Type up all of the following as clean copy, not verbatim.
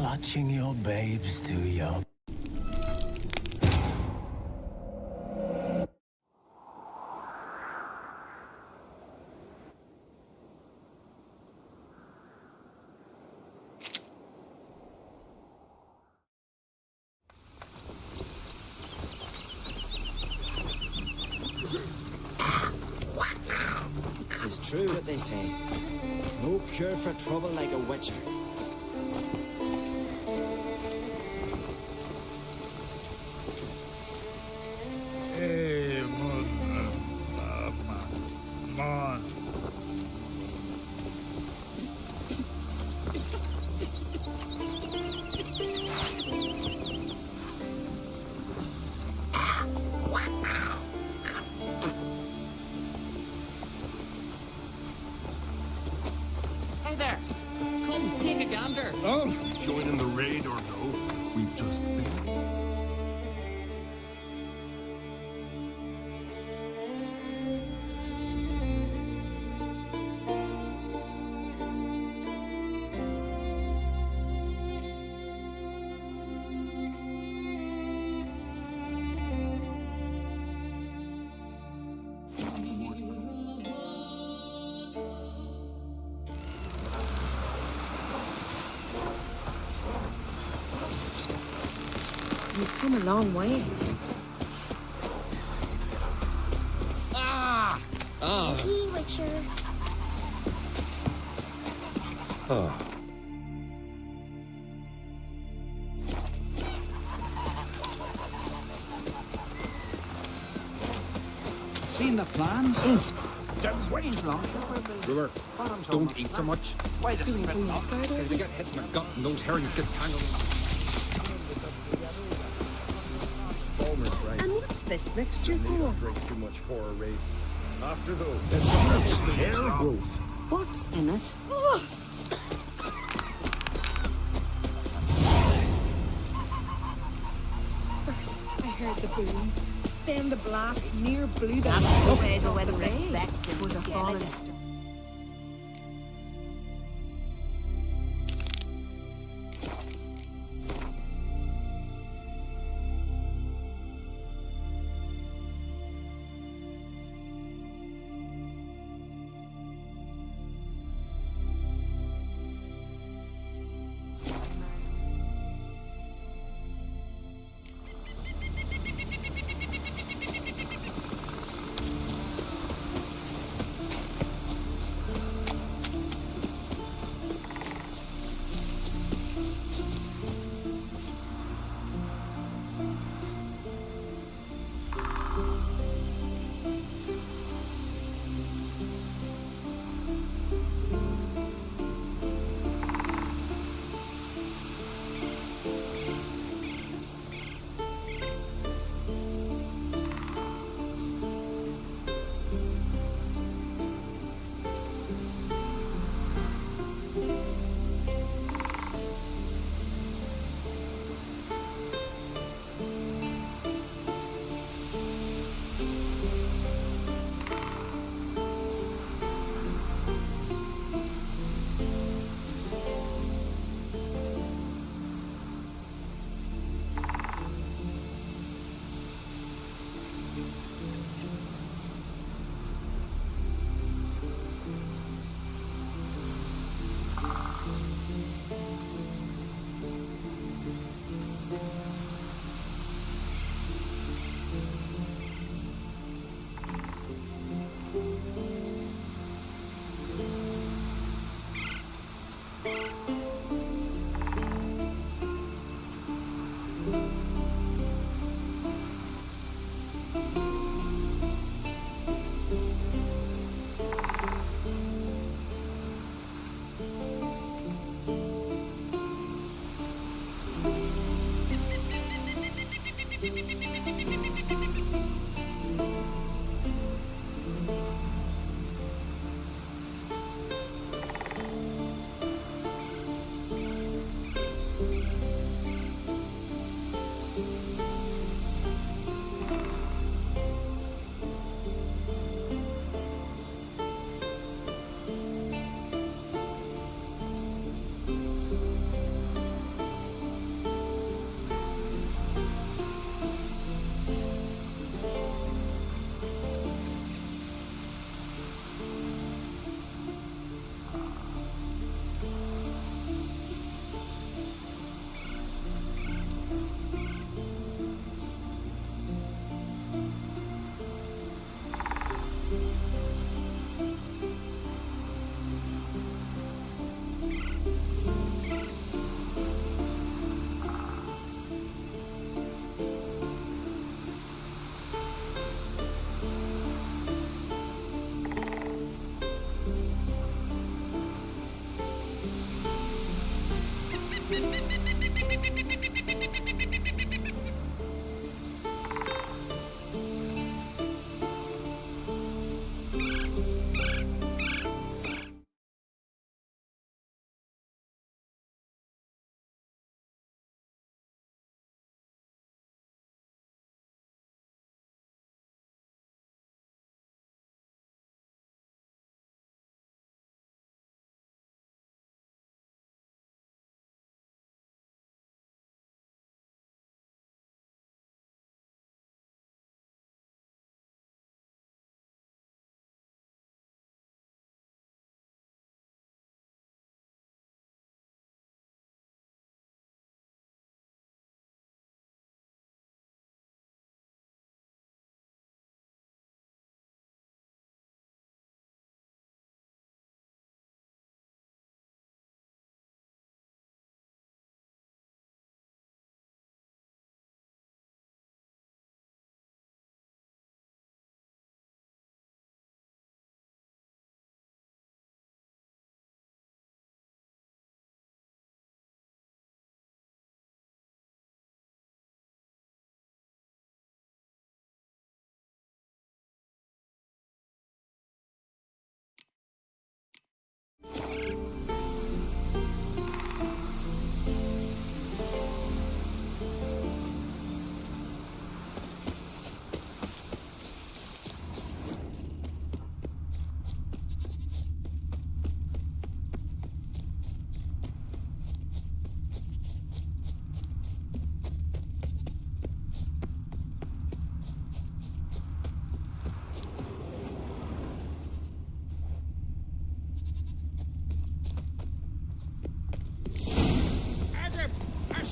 Clutching your babes to your... It's true what they say. No cure for trouble like a witcher. Hey, man. Hey there! Come, take a gander! Oh, joining the raid or no? We've just been. You've come a long way. Ah! Oh. Hey, Witcher. Seen the plans? Wait, Brewer, don't eat so much. why the spit not? Because we get hit in the gut and those herrings get tangled. Almost right. And what's this mixture for? Drink too much horror raid. After those. Hair growth. What's in it? First, I heard the boom. Then the blast near blew the That's the way off the weather bay. respect It was a and falling skeleton. stone.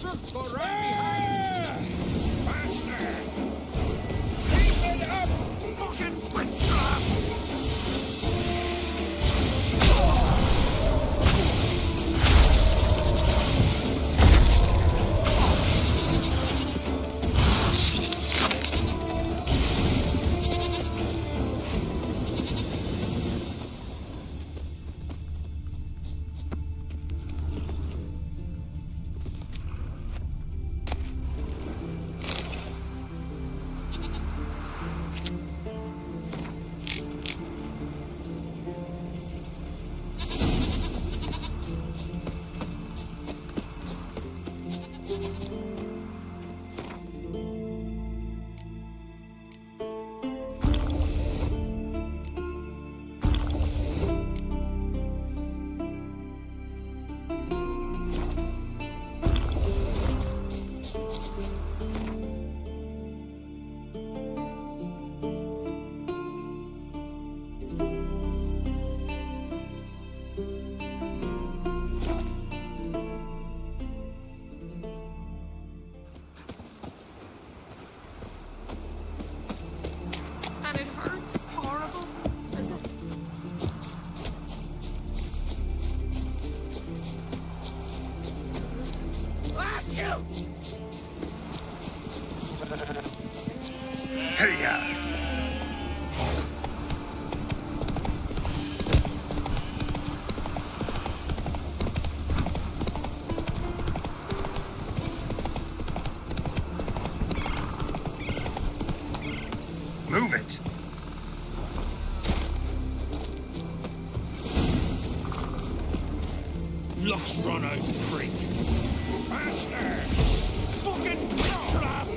Go right Faster! Keep it up! Fucking witchcraft! And it hurts horrible, is it? Hey, Move it. Luck's run out, freak. Faster! Fucking witchcraft!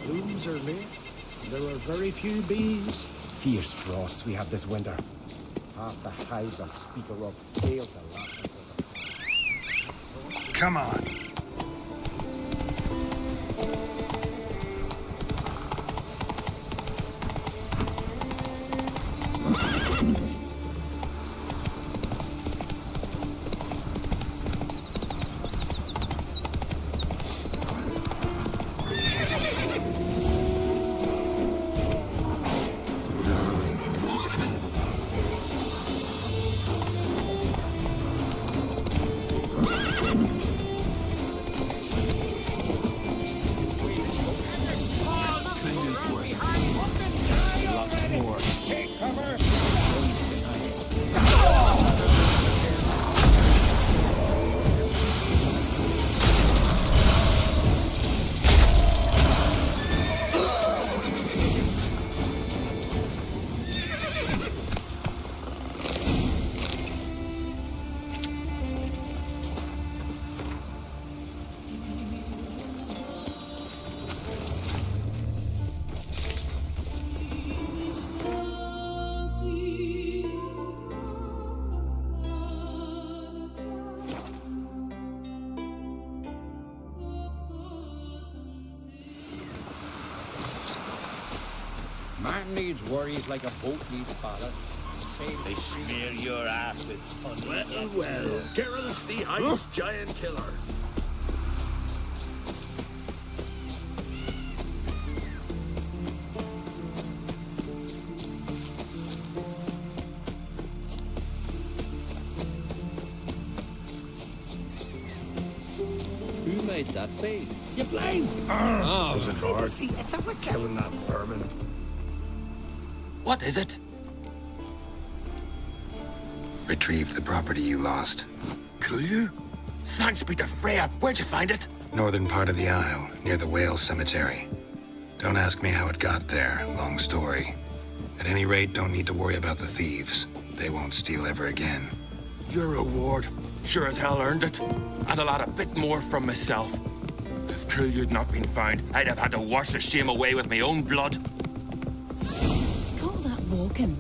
Blooms are late. There are very few bees. Fierce frosts we have this winter. Half the hives I'll speak of fail to last until the... Come on. Man needs worries like a boat needs ballast. They smear your ass with honey. Well, Geralt's the ice giant killer. Who might that be? You blind? Was it hard See, it's a witcher. killing that vermin? What is it? Retrieve the property you lost. Kill you? Thanks be to Freya. Where'd you find it? Northern part of the Isle, near the whale cemetery. Don't ask me how it got there, long story. At any rate, don't need to worry about the thieves. They won't steal ever again. Your reward sure as hell earned it. And a lot a bit more from myself. If Cool you'd not been found, I'd have had to wash the shame away with my own blood. Call that walking.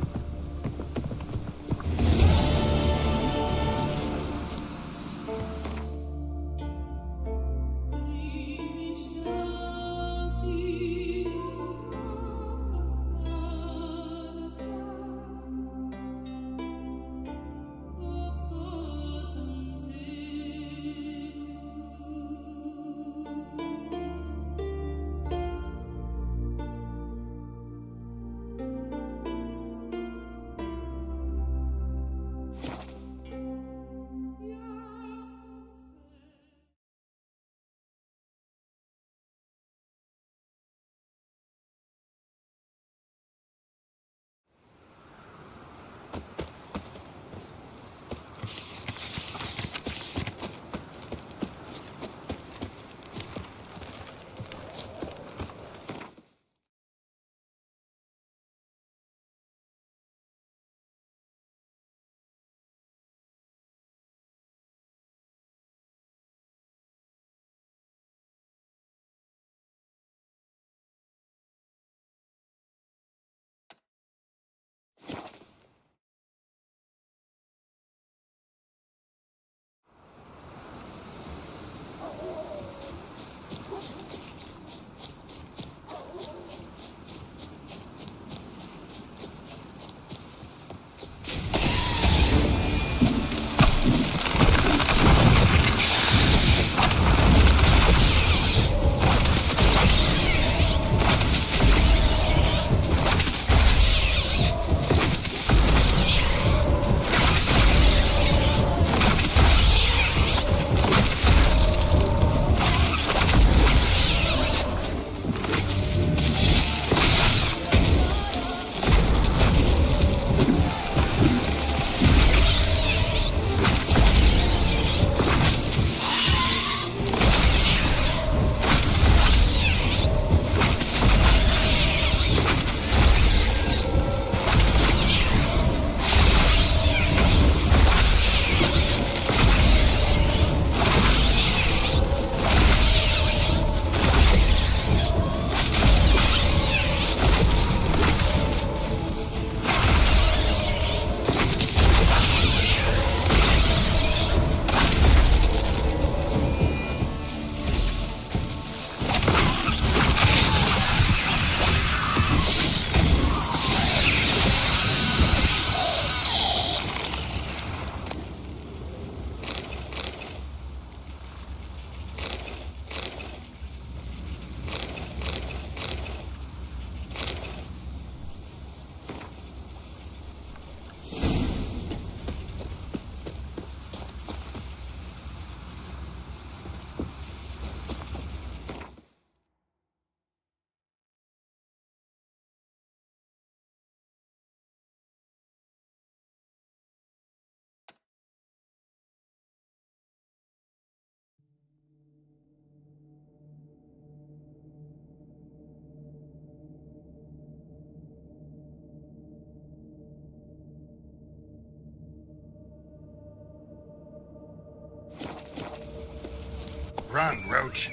Run, Roach.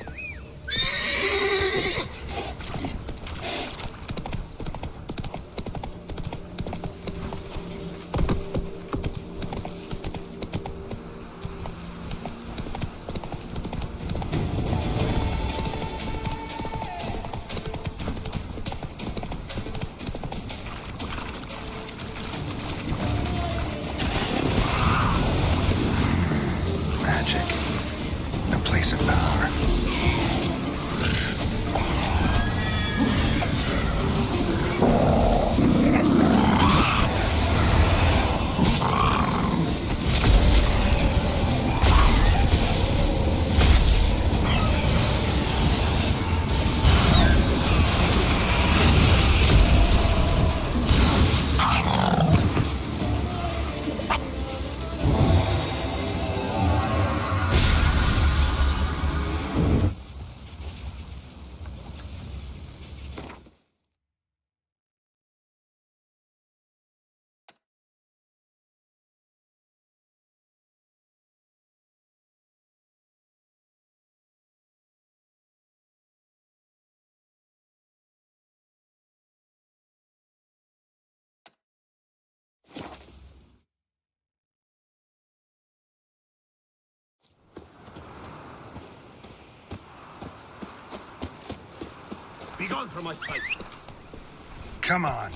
Magic. A place of power. Be gone from my sight. Come on.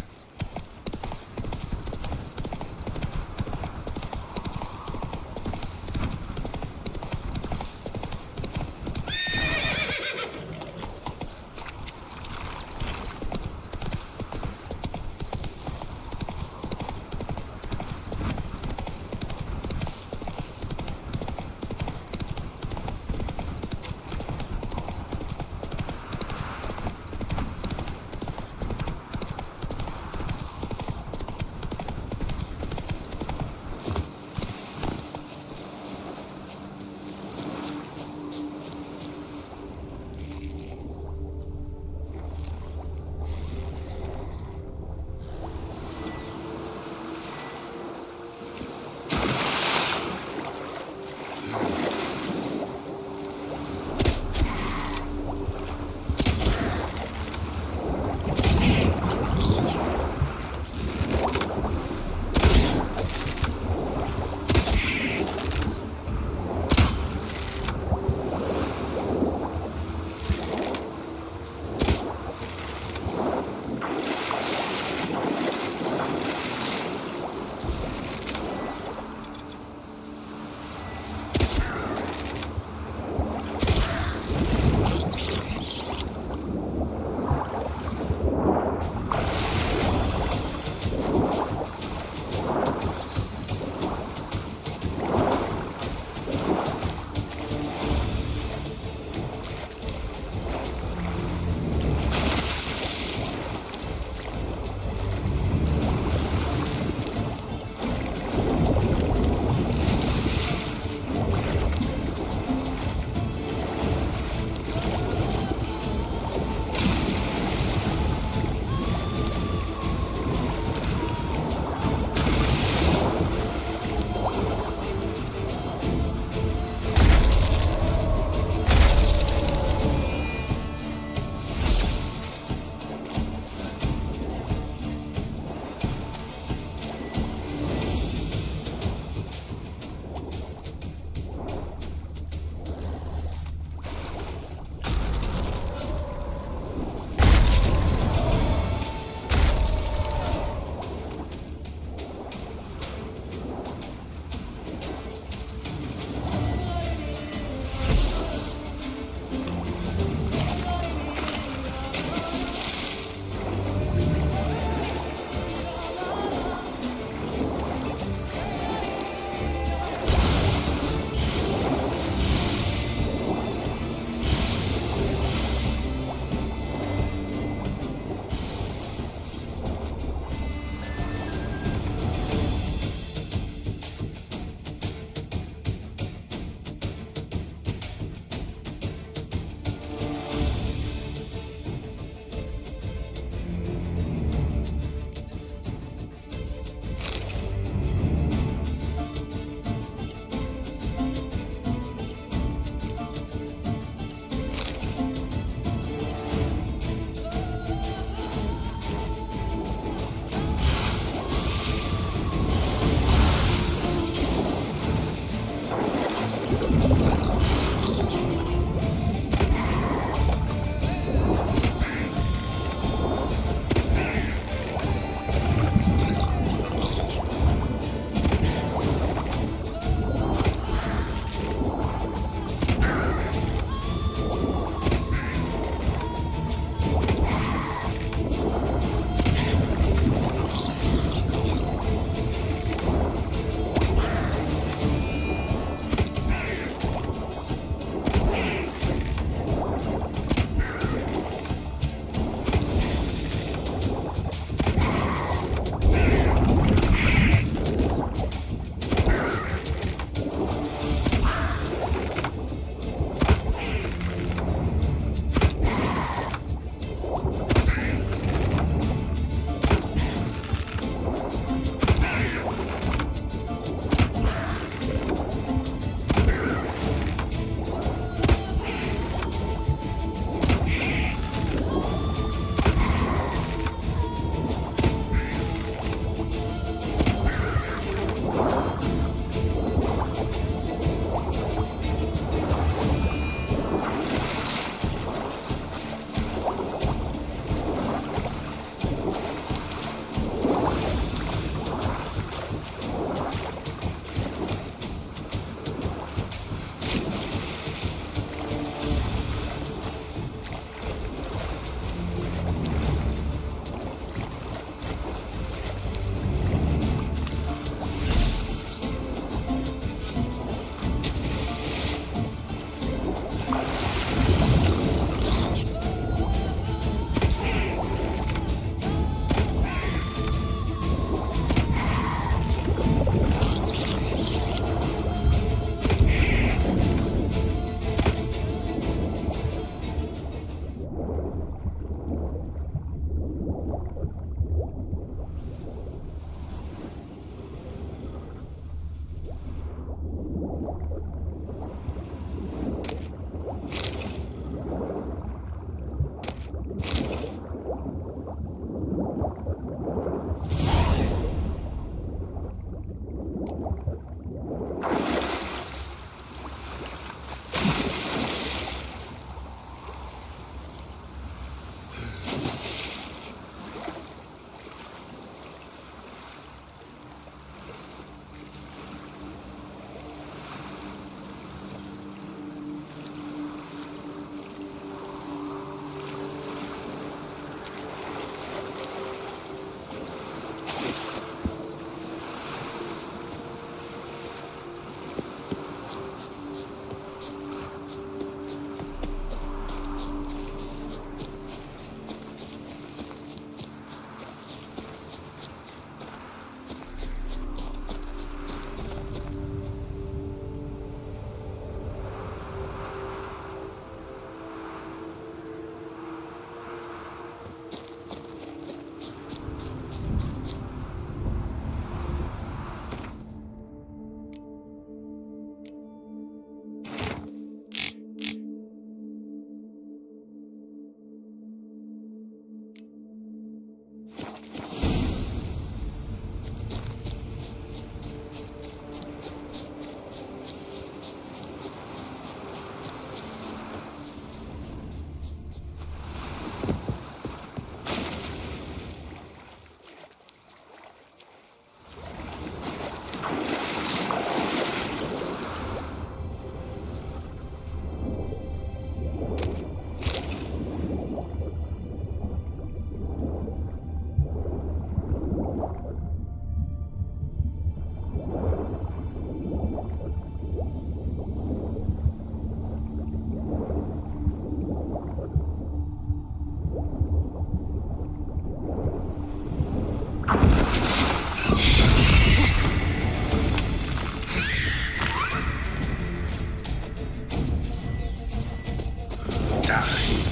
die.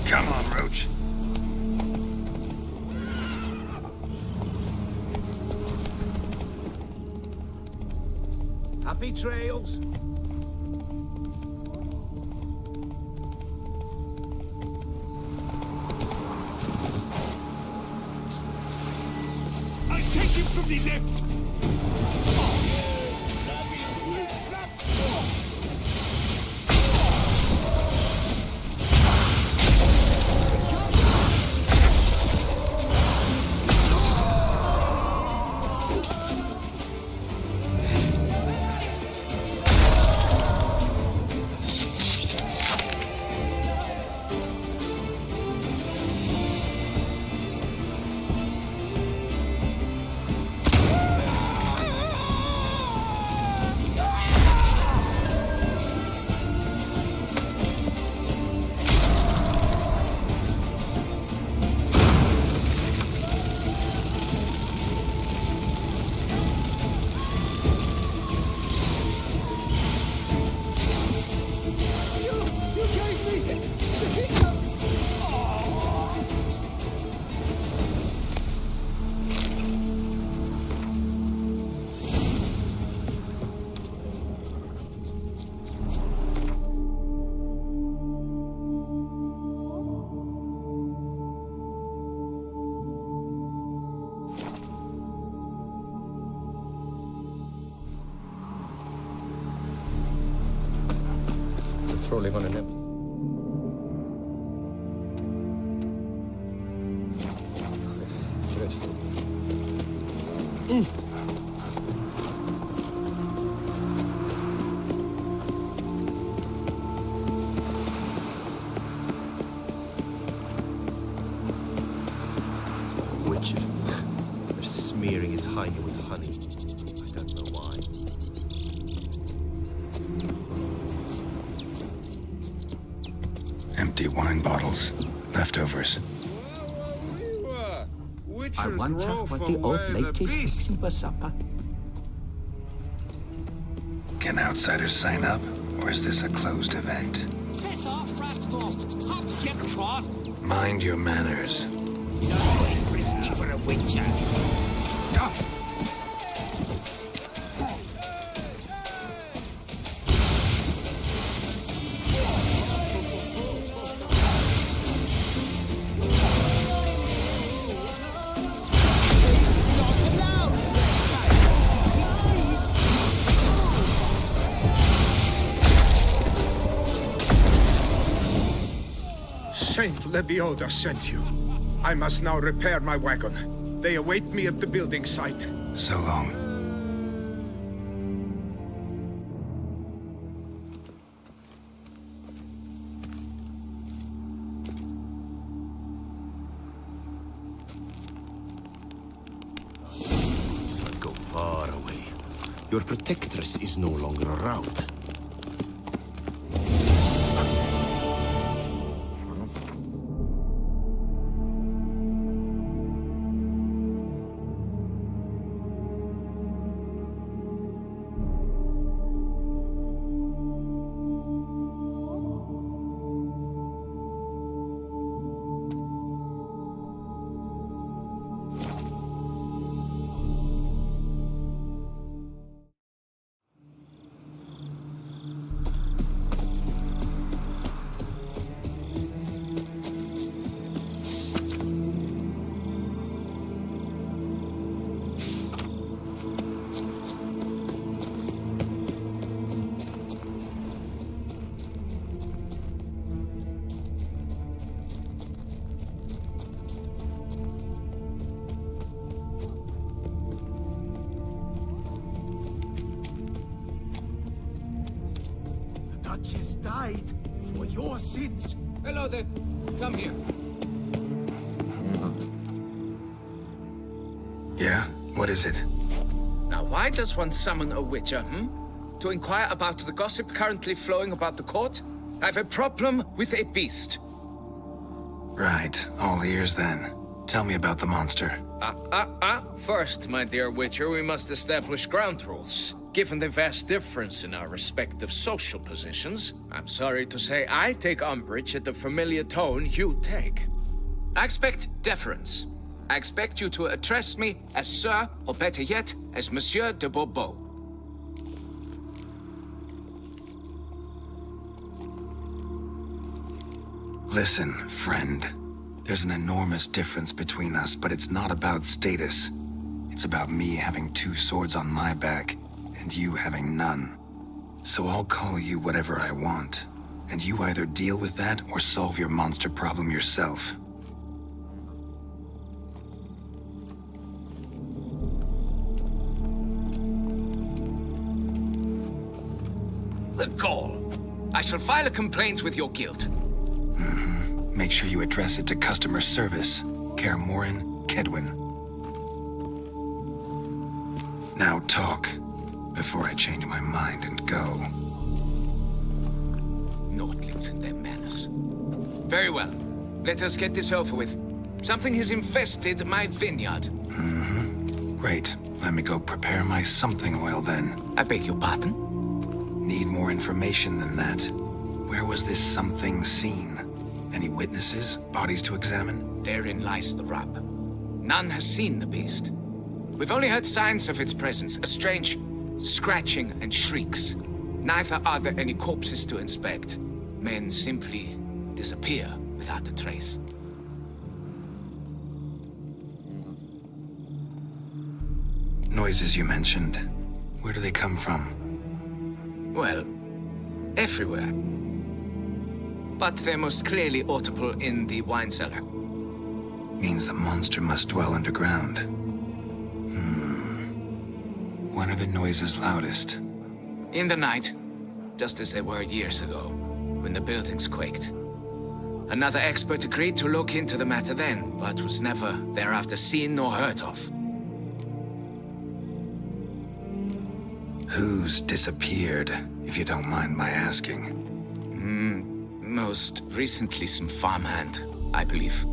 Come on, Roach. Happy trails. I take you from the left. Trolling on an empty. Witcher. They're smearing his hiney with honey. I don't know why. Empty wine bottles. Leftovers. I wonder what the old lady is fixing for supper. Can outsiders sign up? Or is this a closed event? Piss off, rat bum. Hop, skip, trot. Mind your manners. Risky for a witcher. Saint Lebioda sent you. I must now repair my wagon. They await me at the building site. So long. Go far away. Your protectress is no longer around. Duchess died for your sins. Hello there. Come here. Yeah? What is it? Now, why does one summon a witcher, To inquire about the gossip currently flowing about the court? I have a problem with a beast. Right. All ears then. Tell me about the monster. First, my dear witcher, we must establish ground rules. Given the vast difference in our respective social positions, I'm sorry to say I take umbrage at the familiar tone you take. I expect deference. I expect you to address me as Sir, or better yet, as Monsieur de Bourbeau. Listen, friend. There's an enormous difference between us, but it's not about status. It's about me having two swords on my back, and you having none. So I'll call you whatever I want, and you either deal with that or solve your monster problem yourself. The gall. I shall file a complaint with your guild. Make sure you address it to customer service. Kaer Morhen, Kedwin. Now talk, before I change my mind and go. Nordlings and their manners. Very well. Let us get this over with. Something has infested my vineyard. Great. Let me go prepare my something oil then. I beg your pardon? Need more information than that. Where was this something seen? Any witnesses? Bodies to examine? Therein lies the rub. None has seen the beast. We've only heard signs of its presence, a strange scratching and shrieks. Neither are there any corpses to inspect. Men simply disappear without a trace. Noises you mentioned. Where do they come from? Well, everywhere. But they're most clearly audible in the wine cellar. Means the monster must dwell underground. When are the noises loudest? In the night, just as they were years ago, when the buildings quaked. Another expert agreed to look into the matter then, but was never thereafter seen nor heard of. Who's disappeared, if you don't mind my asking? Most recently some farmhand, I believe.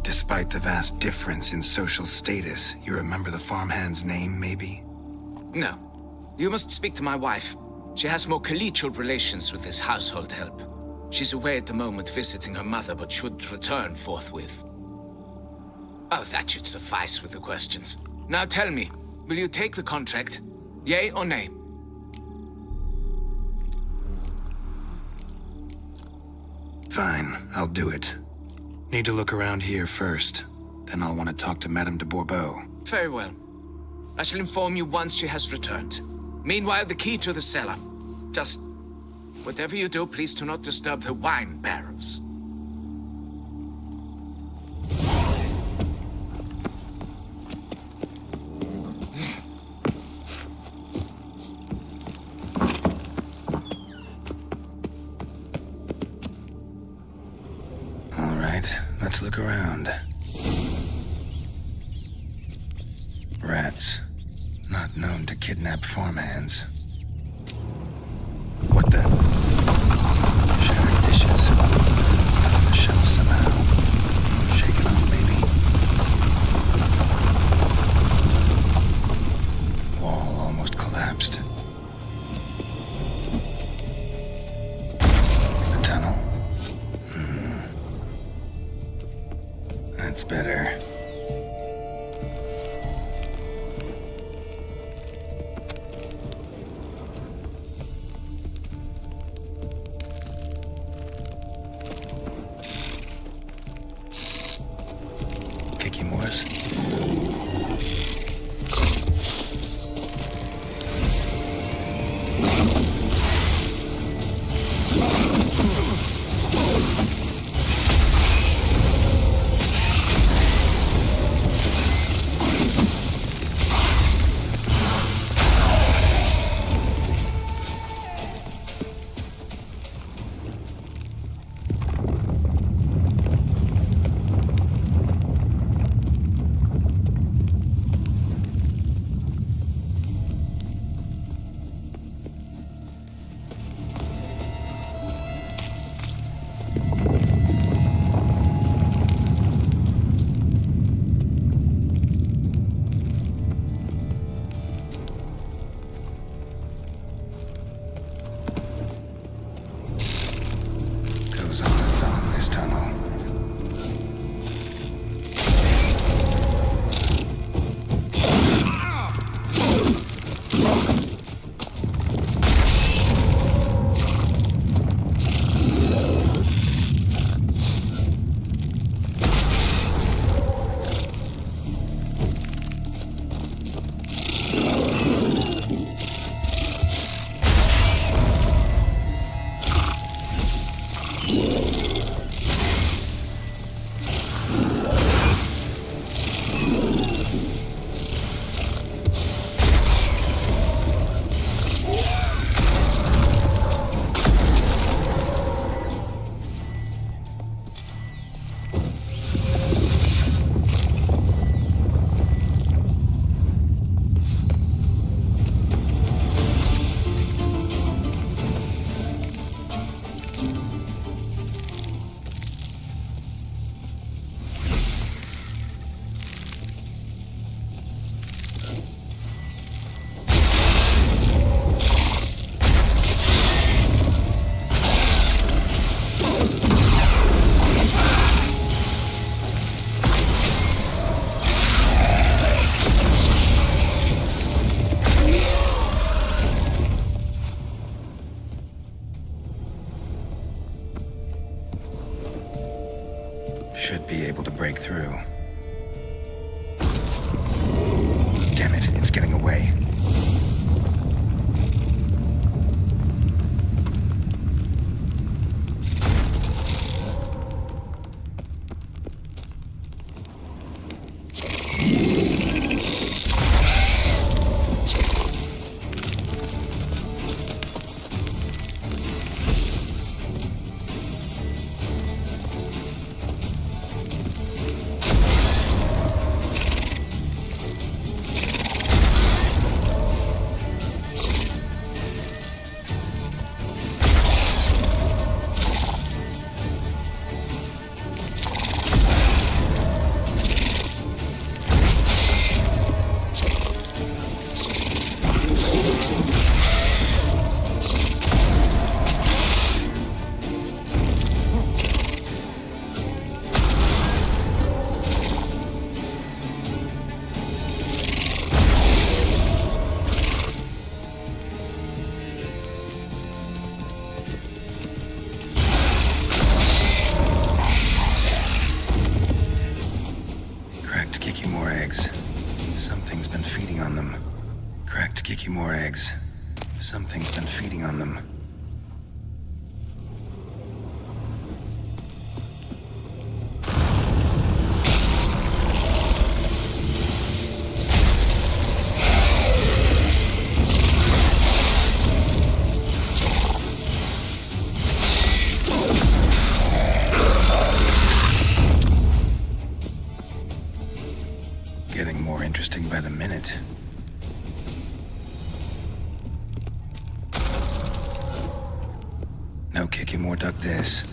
Despite the vast difference in social status, you remember the farmhand's name, maybe? No. You must speak to my wife. She has more collegial relations with this household help. She's away at the moment visiting her mother, but should return forthwith. Oh, that should suffice with the questions. Now tell me, will you take the contract? Yea or nay? Fine, I'll do it. Need to look around here first. Then I'll want to talk to Madame de Bourbeau. Very well. I shall inform you once she has returned. Meanwhile, the key to the cellar. Just... whatever you do, please do not disturb the wine barrels. Let's look around. Rats. Not known to kidnap farmhands. What the? Shattered dishes. Out on the shelf somehow. Shaken off, maybe. Wall almost collapsed. The tunnel. That's better. Kicking was. Should be able to break through. Damn it, it's getting away. costing by the minute. No Kikimor dug this.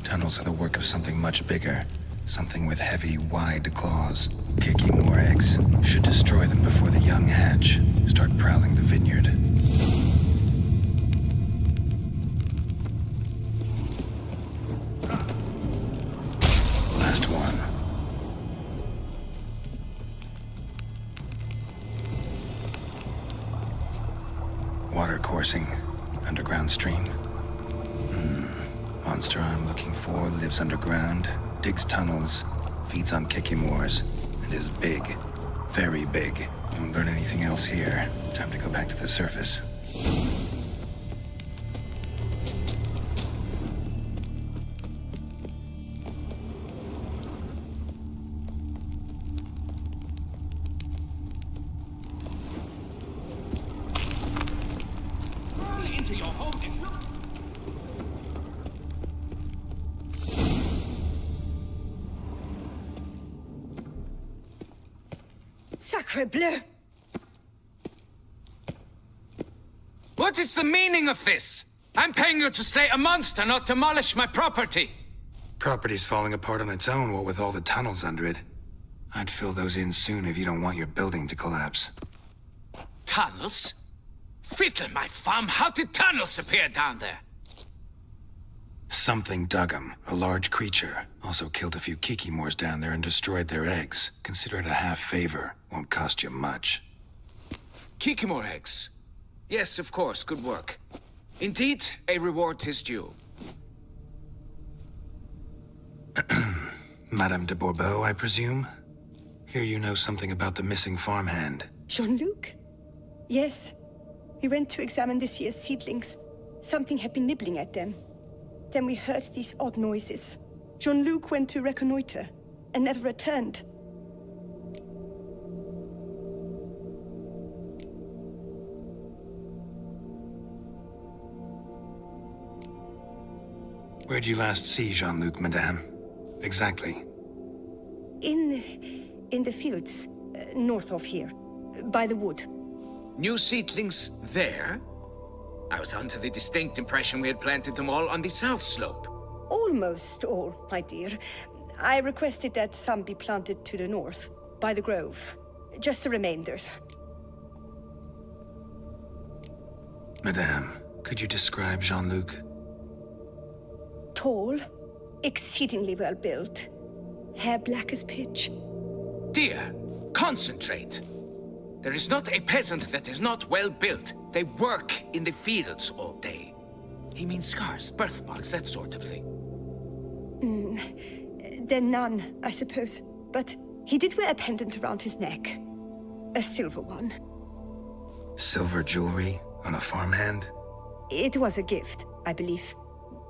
Tunnels are the work of something much bigger. Something with heavy, wide claws. Kikimor eggs should destroy them before the young hatch. Start prowling the vineyard. Last one. Water coursing. Underground stream. Monster I'm looking for lives underground, digs tunnels, feeds on Kikimors, and is big. Very big. Won't learn anything else here. Time to go back to the surface. Into your holding. Sacre bleu! What is the meaning of this? I'm paying you to slay a monster, not demolish my property. Property's falling apart on its own, what with all the tunnels under it. I'd fill those in soon if you don't want your building to collapse. Tunnels? Fiddle my thumb, how did tunnels appear down there? Something dug 'em. A large creature. Also killed a few Kikimors down there and destroyed their eggs. Consider it a half favor. Won't cost you much. Kikimor eggs. Yes, of course, good work. Indeed, a reward is due. Madame de Bourbeau, I presume? Hear you know something about the missing farmhand. Jean-Luc? Yes. We went to examine this year's seedlings. Something had been nibbling at them. Then we heard these odd noises. Jean-Luc went to reconnoiter and never returned. Where'd you last see Jean-Luc, madame? Exactly. In the fields, north of here, by the wood. New seedlings there? I was under the distinct impression we had planted them all on the south slope. Almost all, my dear. I requested that some be planted to the north, by the grove. Just the remainders. Madame, could you describe Jean-Luc? Tall, exceedingly well built. Hair black as pitch. Dear, concentrate. There is not a peasant that is not well built. They work in the fields all day. He means scars, birthmarks, that sort of thing. Then none, I suppose. But he did wear a pendant around his neck. A silver one. Silver jewelry on a farmhand? It was a gift, I believe.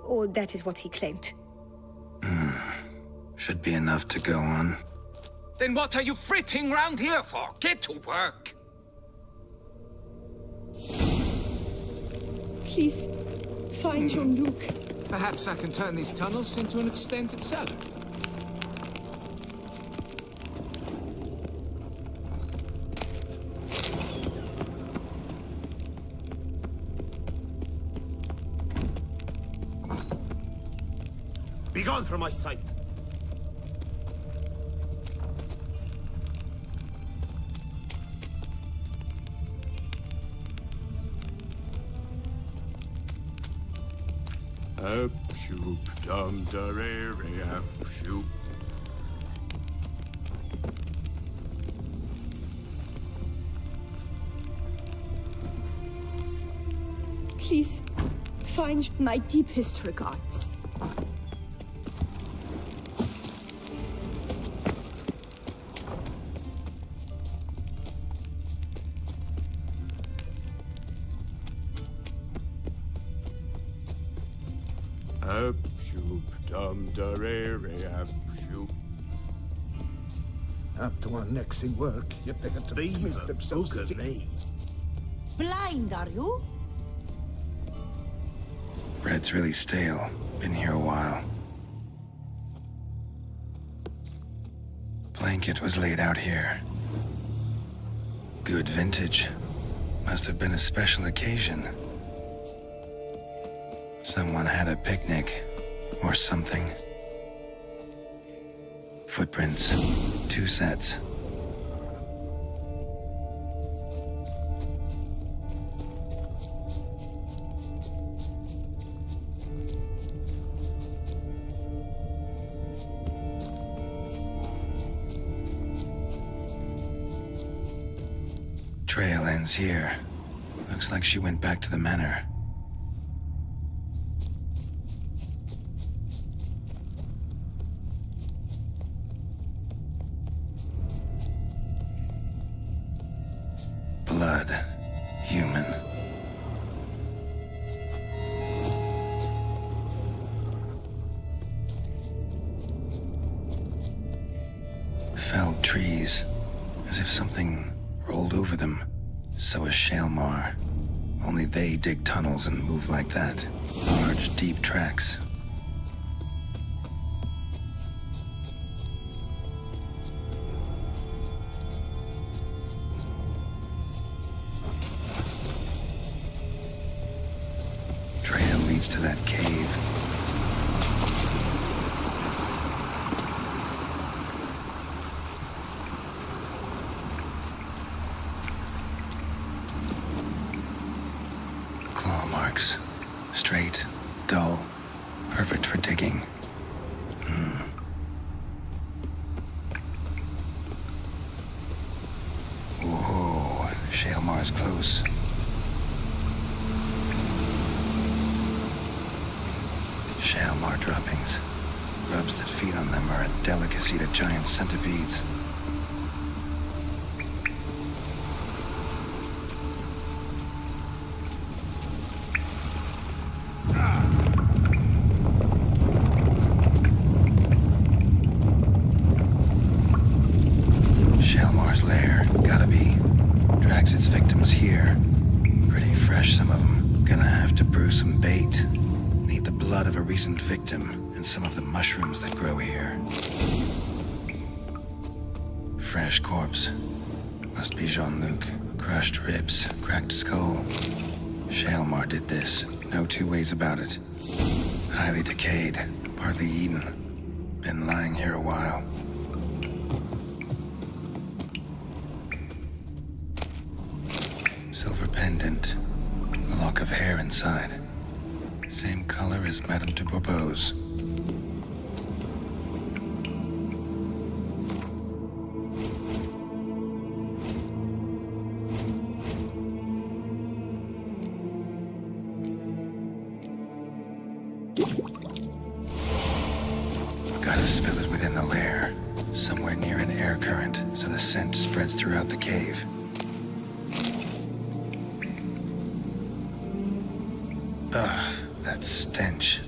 Or that is what he claimed. Should be enough to go on. Then what are you fritting round here for? Get to work! Please, find Jean-Luc. Perhaps I can turn these tunnels into an extended cellar. Begone from my sight! Up, shoop, dum, darere, up, shoop. Please, find my deepest regards. Up, shoop, dum, darere, up, shoop. Up to our necks in work, yet they had to make themselves sick. Blind, are you? Bread's really stale. Been here a while. Blanket was laid out here. Good vintage. Must have been a special occasion. Someone had a picnic, or something. Footprints. 2 sets. Trail ends here. Looks like she went back to the manor. Blood. Human. Felled trees, as if something rolled over them. So is Shalmar. Only they dig tunnels and move like that. Large, deep tracks. Trail leads to that cave. Claw marks. Straight, dull, perfect for digging. Whoa, Shalmar's close. Shalmar droppings. Grubs that feed on them are a delicacy to giant centipedes. Shalmar's lair, gotta be. Drags its victims here. Pretty fresh, some of them. Gonna have to brew some bait. Need the blood of a recent victim and some of the mushrooms that grow here. Fresh corpse. Must be Jean-Luc. Crushed ribs, cracked skull. Shalmar did this. No two ways about it. Highly decayed, partly eaten. Been lying here a while. Silver pendant. A lock of hair inside. Same color as Madame de Bourbeau's. Gotta spill it within the lair, somewhere near an air current, so the scent spreads throughout the cave. Ugh, that stench.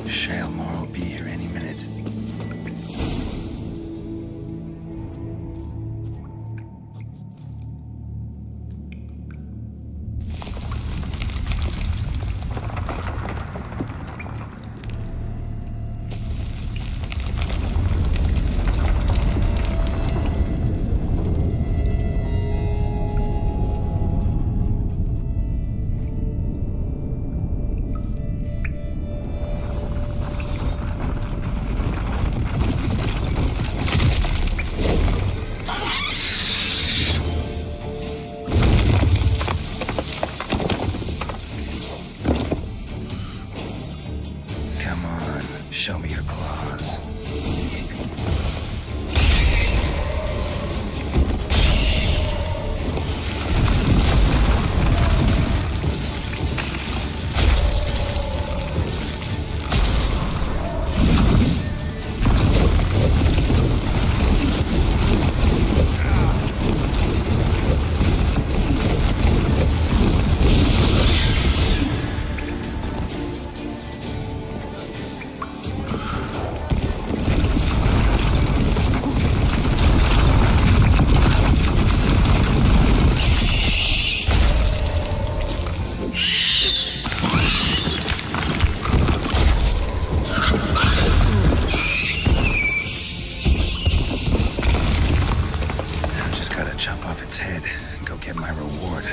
Shalemar will be here any minute. Show me your claws. Chop off its head and go get my reward.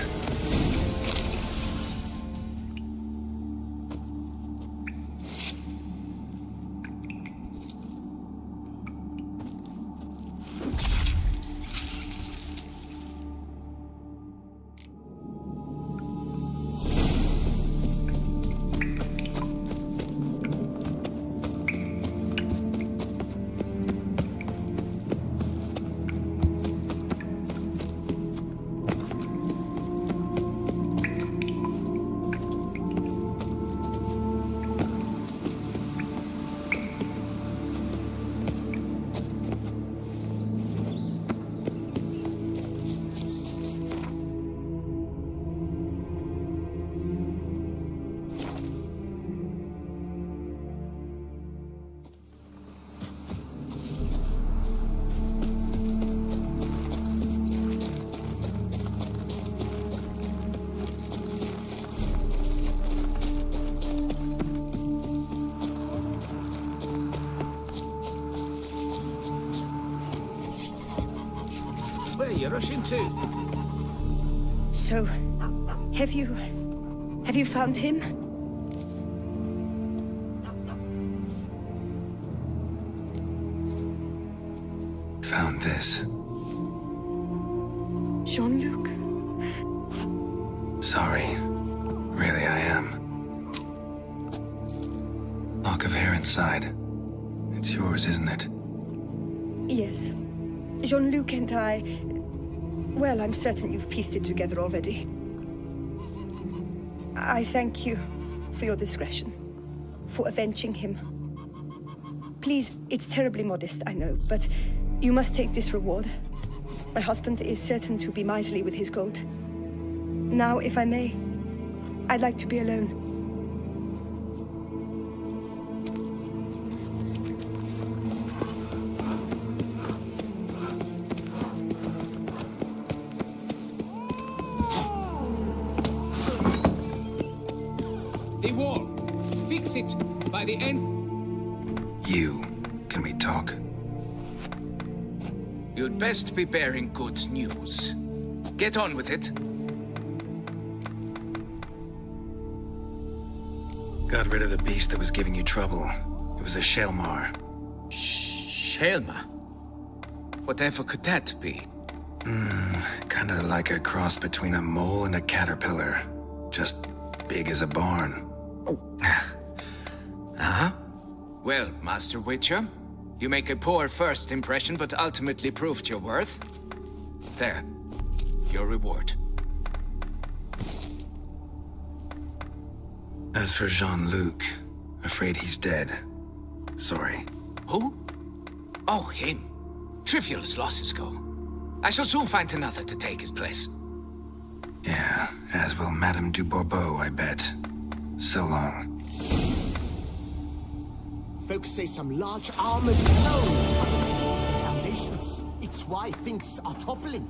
Where are you rushing to? So, have you found him? Found this. Jean-Luc? Sorry. Really, I am. Lock of hair inside. It's yours, isn't it? Yes. Jean-Luc and I... Well, I'm certain you've pieced it together already. I thank you for your discretion, for avenging him. Please, it's terribly modest, I know, but you must take this reward. My husband is certain to be miserly with his gold. Now, if I may, I'd like to be alone. The wall. Fix it by the end. You. Can we talk? You'd best be bearing good news. Get on with it. Got rid of the beast that was giving you trouble. It was a Shalemar. Shalemar? Whatever could that be? Kinda like a cross between a mole and a caterpillar. Just big as a barn. Uh-huh. Well, Master Witcher, you make a poor first impression, but ultimately proved your worth. There. Your reward. As for Jean-Luc, afraid he's dead. Sorry. Who? Oh, him. Trivial as losses go. I shall soon find another to take his place. Yeah, as will Madame du Bourbeau, I bet. So long. Folks say some large armored helm tunnels beneath the foundations. It's why things are toppling.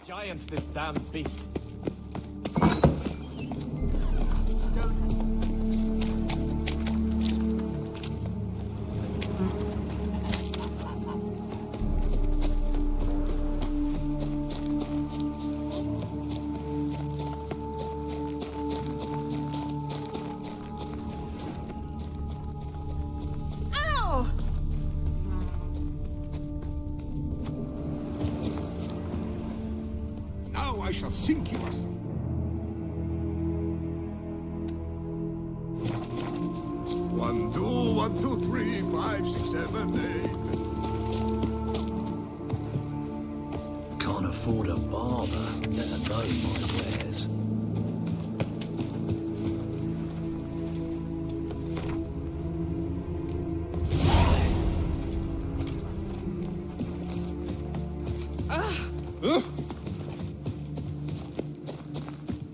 Giant, this damned beast. Ow! Now I shall sink you. 1, 2, 1, 2, 3, 5, 6, 7, 8. Can't afford a barber, let alone my wares.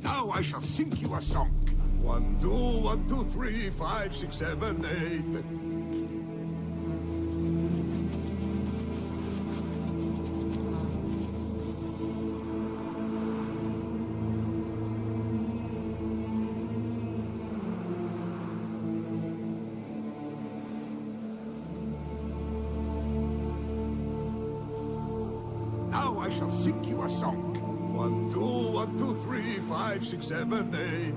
Now I shall sink you a sunk. 1, 2, 1, 2, 3, 5, 6, 7, 8. Now I shall sink you a sunk. 1, 2, 1, 2, 3, 5, 6, 7, 8.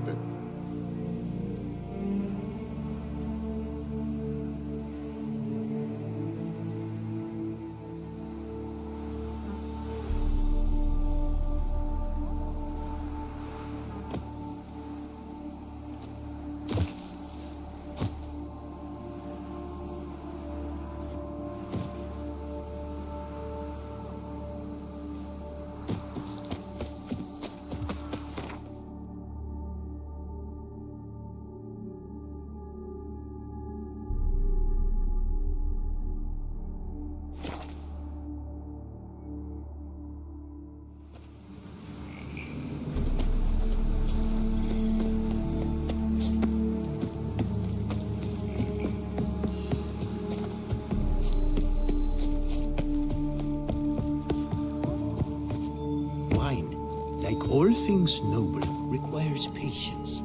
Like all things noble, requires patience.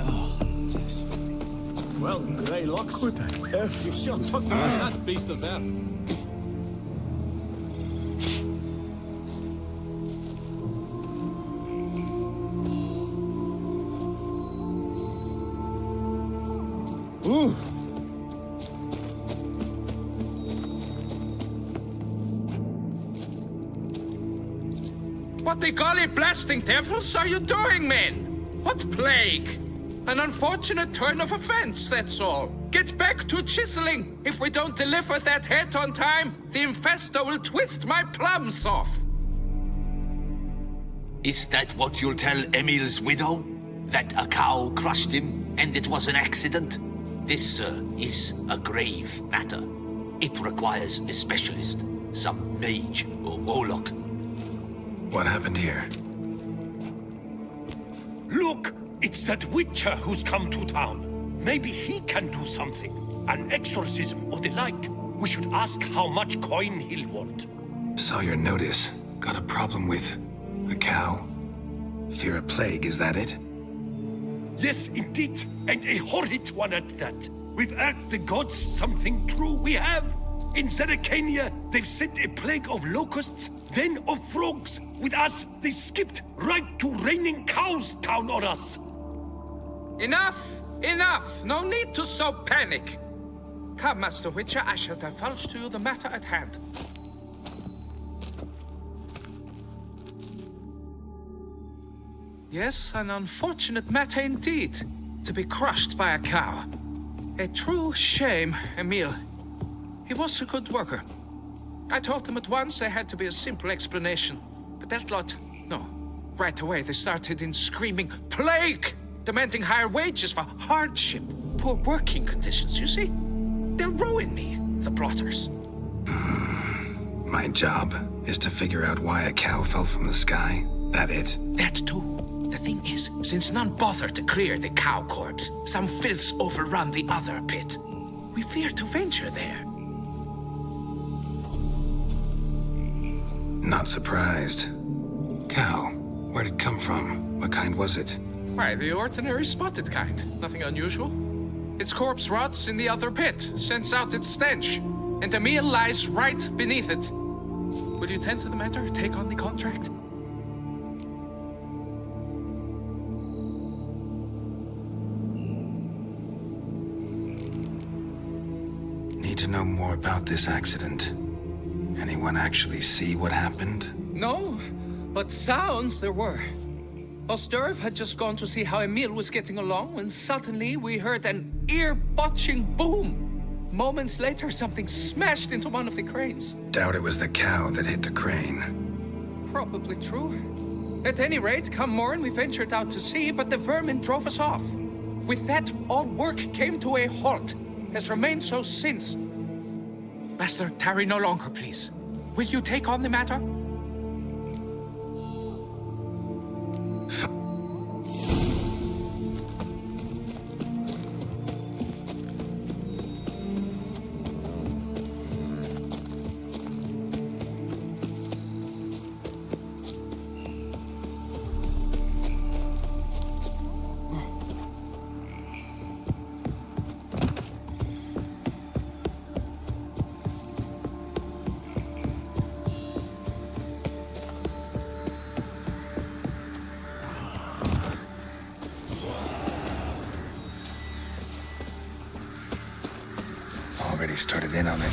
Oh, that's funny. Well, Grey Locks, you sure took that beast of them. Ooh. What the golly blasting devils are you doing, men? What plague? An unfortunate turn of offense, that's all. Get back to chiseling. If we don't deliver that head on time, the infestor will twist my plums off. Is that what you'll tell Emil's widow? That a cow crushed him and it was an accident? This, sir, is a grave matter. It requires a specialist, some mage or warlock. What happened here? Look! It's that witcher who's come to town. Maybe he can do something. An exorcism or the like. We should ask how much coin he'll want. Saw your notice. Got a problem with a cow? Fear a plague, is that it? Yes, indeed, and a horrid one at that. We've earned the gods something true, we have. In Zeracania, they've sent a plague of locusts, then of frogs. With us, they skipped right to raining cows down on us. Enough! Enough! No need to so panic! Come, Master Witcher, I shall divulge to you the matter at hand. Yes, an unfortunate matter indeed, to be crushed by a cow. A true shame, Emil. He was a good worker. I told them at once there had to be a simple explanation, but that lot, no. Right away they started in screaming, "Plague!" demanding higher wages for hardship, poor working conditions, you see? They'll ruin me, the plotters. My job is to figure out why a cow fell from the sky. That it? That too. The thing is, since none bothered to clear the cow corpse, some filths overrun the other pit. We fear to venture there. Not surprised. Cow, where'd it come from? What kind was it? Why, the ordinary spotted kind. Nothing unusual. Its corpse rots in the other pit, sends out its stench, and the meal lies right beneath it. Will you tend to the matter, take on the contract? Need to know more about this accident. Anyone actually see what happened? No, but sounds there were. Osterv had just gone to see how Emil was getting along when suddenly we heard an ear-botching boom. Moments later, something smashed into one of the cranes. Doubt it was the cow that hit the crane. Probably true. At any rate, come morn we ventured out to sea, but the vermin drove us off. With that, all work came to a halt. Has remained so since. Master, tarry no longer, please. Will you take on the matter? Already started in on it.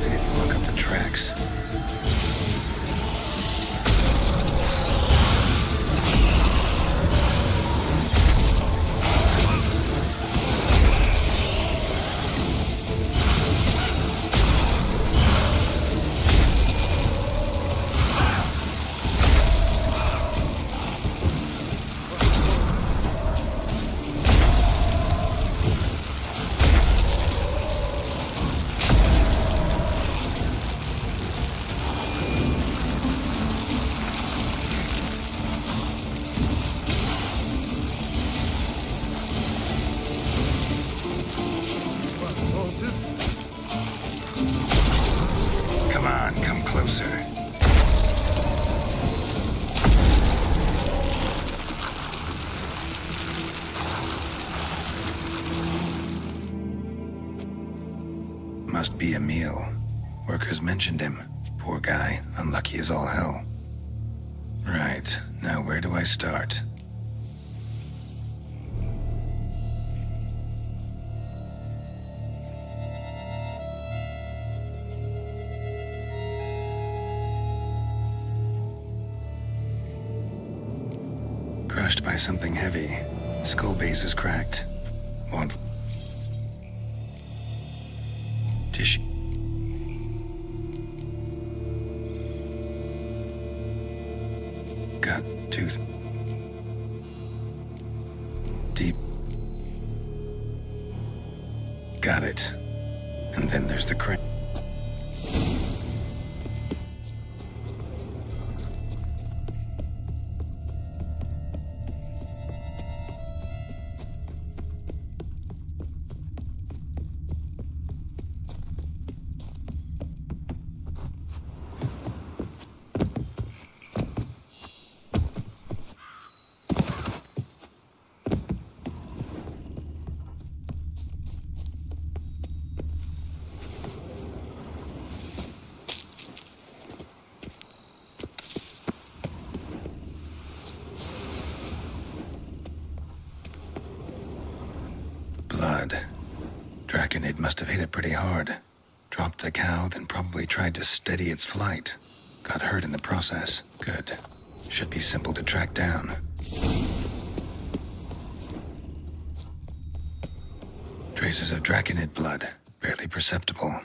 They didn't look up the tracks. Come on, come closer. Must be Emil. Workers mentioned him. Poor guy, unlucky as all hell. Right, now where do I start? Crushed by something heavy. Skull base is cracked. Won't... Tissue. Gut, tooth. Deep. Got it. And then there's the crane. Draconid must have hit it pretty hard. Dropped the cow, then probably tried to steady its flight. Got hurt in the process. Good. Should be simple to track down. Traces of Draconid blood. Barely perceptible.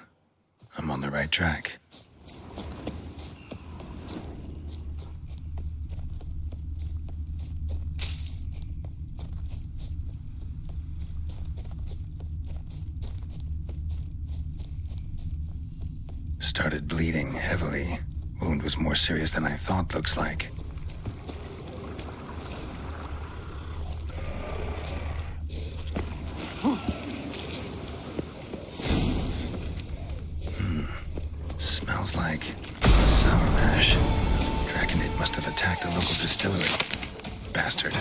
I'm on the right track. Started bleeding heavily. Wound was more serious than I thought, looks like. Smells like sour mash. Draconid must have attacked a local distillery. Bastard.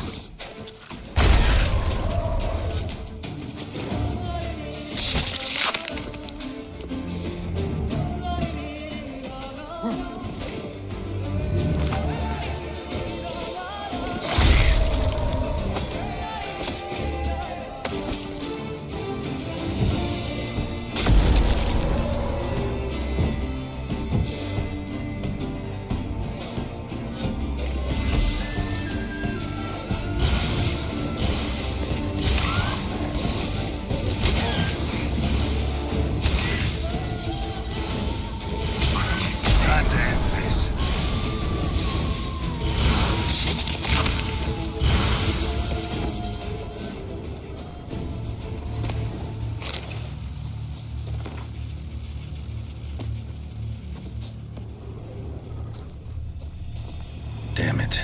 Damn it.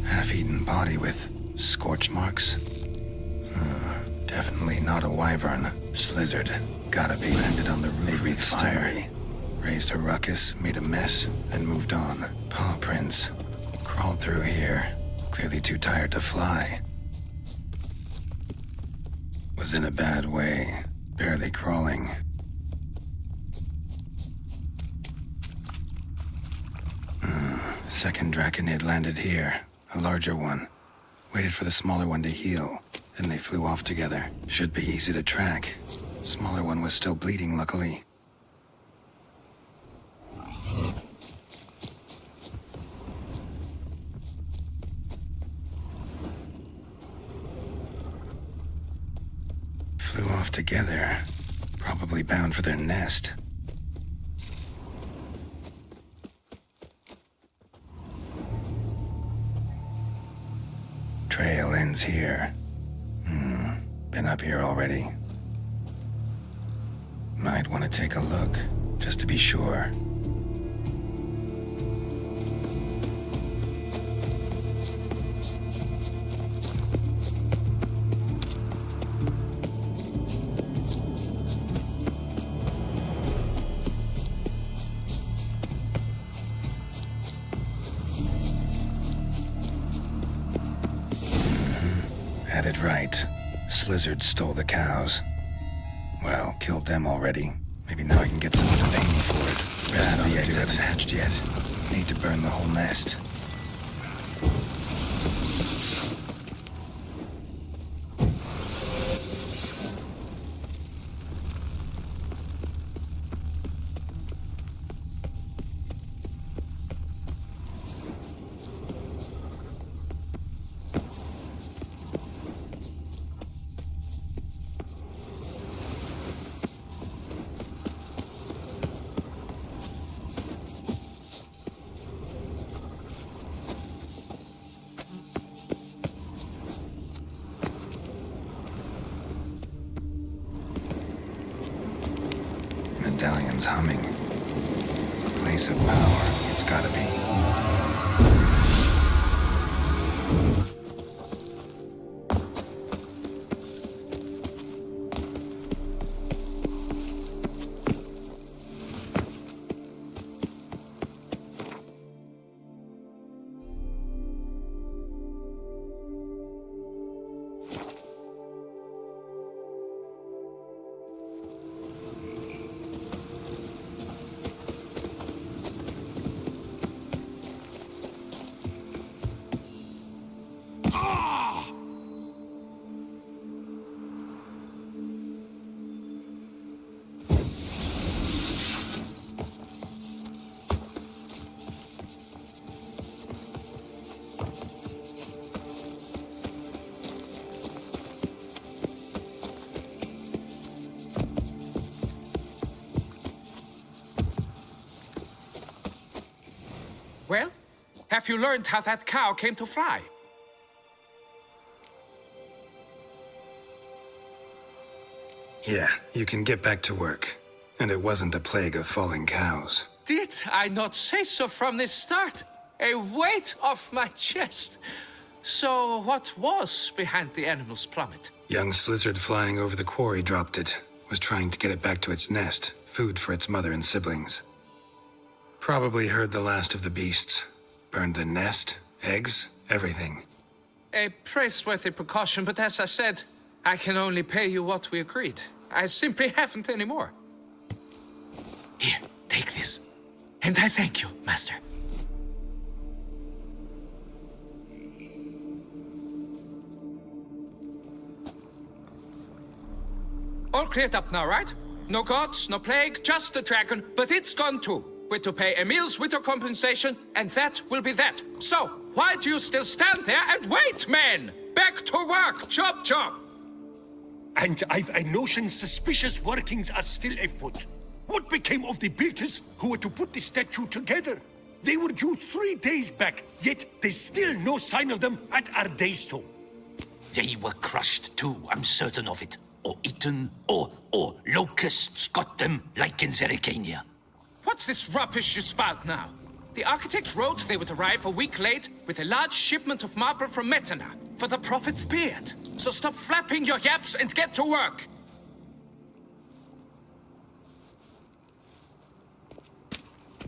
Half-eaten body with scorch marks. Definitely not a wyvern. Slizzard. Gotta be. Landed on the roof. They breathed fire. Raised a ruckus, made a mess, and moved on. Paw prints. Crawled through here. Clearly too tired to fly. Was in a bad way. Barely crawling. Second Draconid landed here. A larger one. Waited for the smaller one to heal. Then they flew off together. Should be easy to track. Smaller one was still bleeding, luckily. Flew off together. Probably bound for their nest. Trail ends here. Been up here already. Might want to take a look, just to be sure. Had it right. Slizzard stole the cows. Well, killed them already. Maybe now I can get someone to pay me for it. Rest of the eggs haven't hatched yet. Need to burn the whole nest. Medallion's humming. Place of power, it's gotta be. Well, have you learned how that cow came to fly? Yeah, you can get back to work. And it wasn't a plague of falling cows. Did I not say so from the start? A weight off my chest. So what was behind the animal's plummet? Young lizard flying over the quarry dropped it. Was trying to get it back to its nest. Food for its mother and siblings. Probably heard the last of the beasts. Burned the nest, eggs, everything. A praiseworthy precaution, but as I said, I can only pay you what we agreed. I simply haven't any more. Here, take this. And I thank you, Master. All cleared up now, right? No gods, no plague, just the dragon, but it's gone too. We're to pay Emil's widow compensation, and that will be that. So, why do you still stand there and wait, men? Back to work, chop chop! And I've a notion suspicious workings are still afoot. What became of the builders who were to put the statue together? They were due 3 days back, yet there's still no sign of them at our daystone. They were crushed too, I'm certain of it. Or eaten, or locusts got them, like in Zerikania. What's this rubbish you spout now? The architects wrote they would arrive a week late with a large shipment of marble from Metana for the prophet's beard. So stop flapping your yaps and get to work.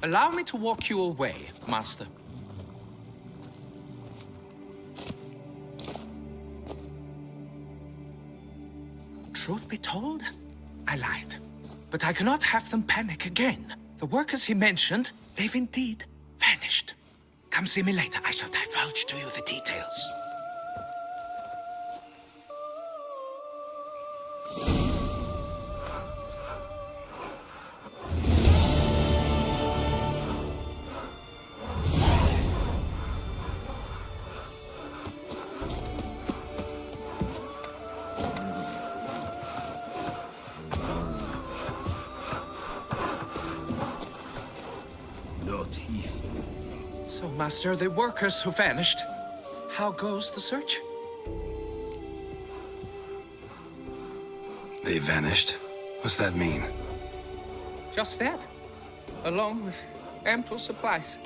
Allow me to walk you away, Master. Truth be told, I lied. But I cannot have them panic again. The workers he mentioned, they've indeed vanished. Come see me later. I shall divulge to you the details. So, Master, the workers who vanished, how goes the search? They vanished? What's that mean? Just that, along with ample supplies.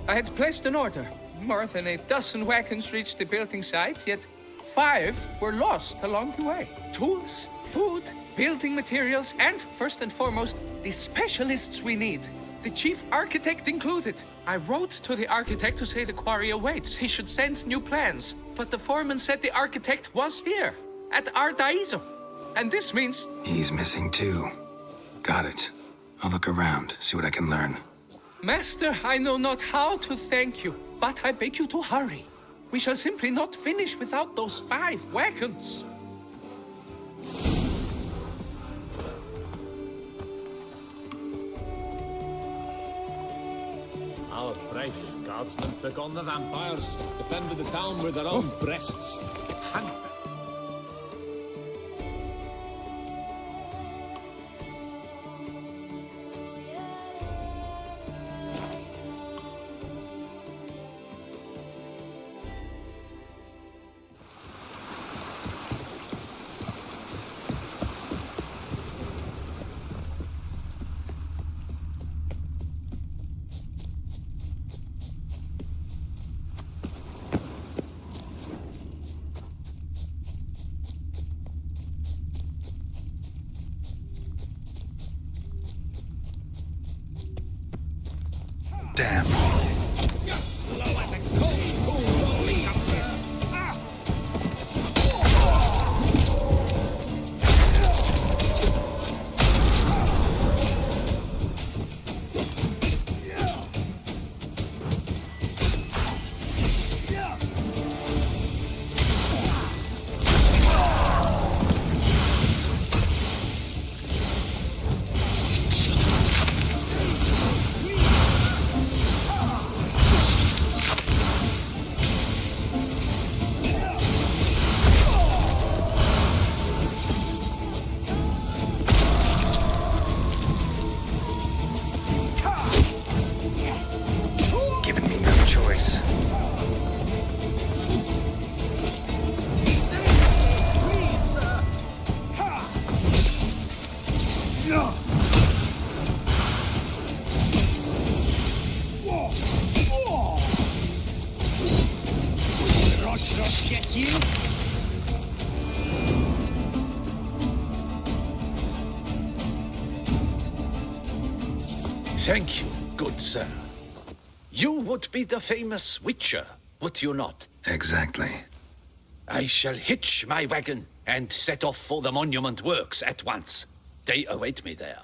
I had placed an order. More than a dozen wagons reached the building site, yet 5 were lost along the way. Tools, food, building materials, and, first and foremost, the specialists we need. The chief architect included. I wrote to the architect to say the quarry awaits. He should send new plans. But the foreman said the architect was here, at Ardaizo. And this means... He's missing too. Got it. I'll look around, see what I can learn. Master, I know not how to thank you, but I beg you to hurry. We shall simply not finish without those 5 wagons. Our brave guardsmen took on the vampires, defended the town with their own breasts. Damn. You're slow at the cold, rolling up there. you? Thank you, good sir. You would be the famous Witcher, would you not? Exactly. I shall hitch my wagon and set off for the monument works at once. They await me there.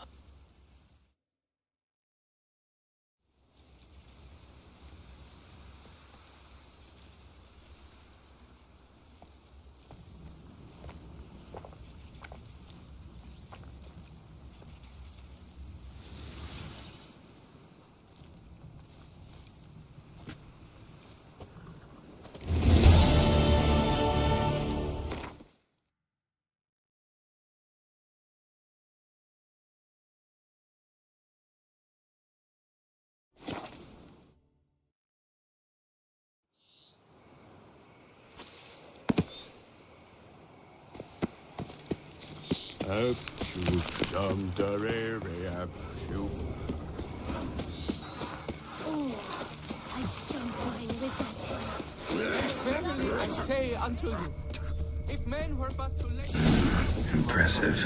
Oh, I'd stand by with that one. Verily I say unto you, if men were but to let... Impressive.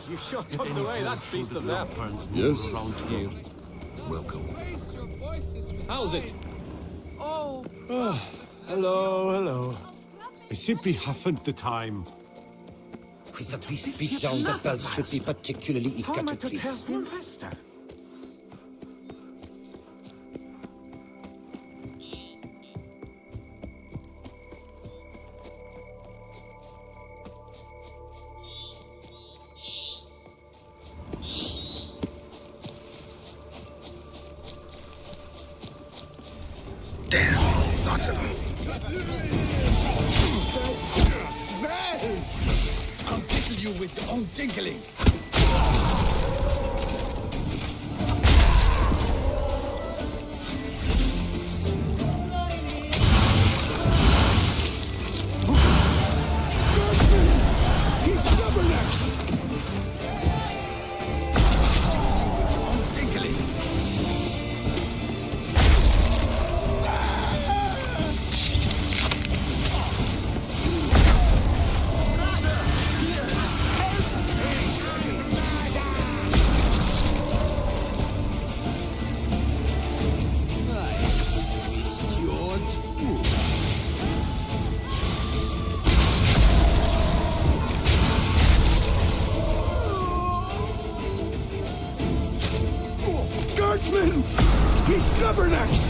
You shut up the way that beast of that. Yes? Around here. Welcome. Raise your voices with How's it? Oh, Hello. I simply haven't the time. With the beast beat down, the bells should be particularly eager to please. faster. Damn, lots of them. I'll tickle you with your own tinkling. He's stubborn-necked! Tinkling. Guardsman! He's stubborn-necked!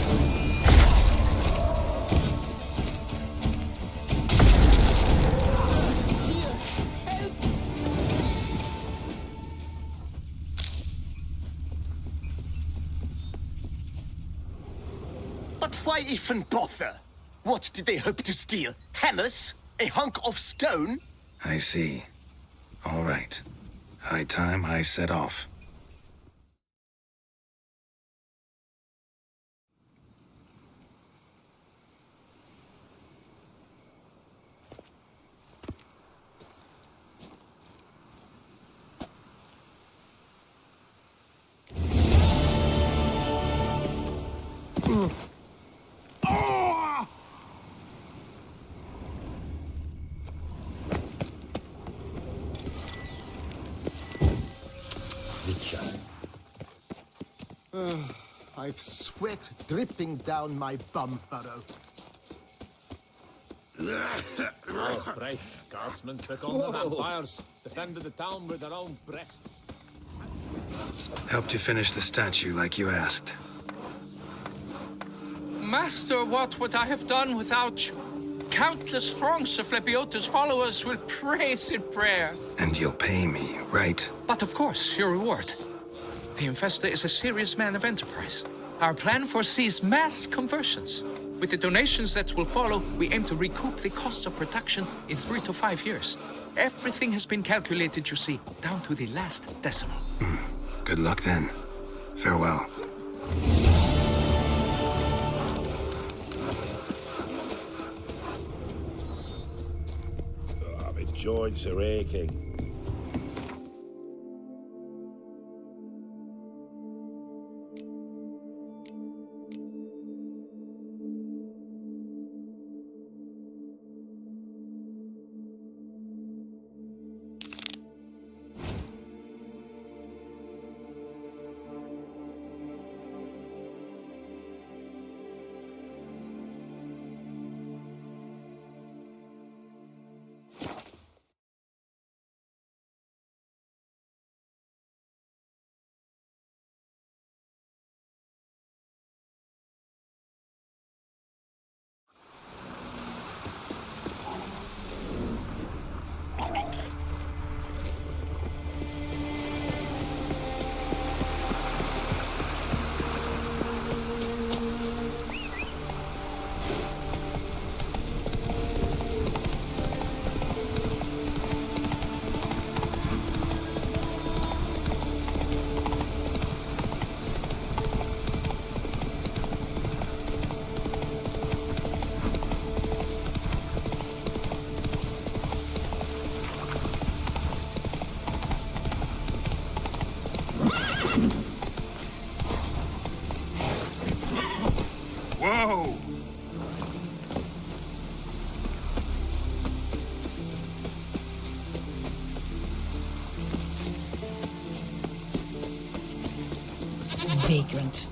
But why even bother? What did they hope to steal? Hammers? A hunk of stone? I see. All right. High time I set off. I've sweat dripping down my bum furrow. Oh, brave guardsmen took on the vampires, defended the town with their own breasts. Helped you finish the statue like you asked. Master, what would I have done without you? Countless throngs of Lebiota's followers will praise in prayer. And you'll pay me, right? But of course, your reward. The Infestor is a serious man of enterprise. Our plan foresees mass conversions. With the donations that will follow, we aim to recoup the cost of production in 3 to 5 years. Everything has been calculated, you see, down to the last decimal. Good luck then. Farewell. My joints are aching. Whoa! Vagrant.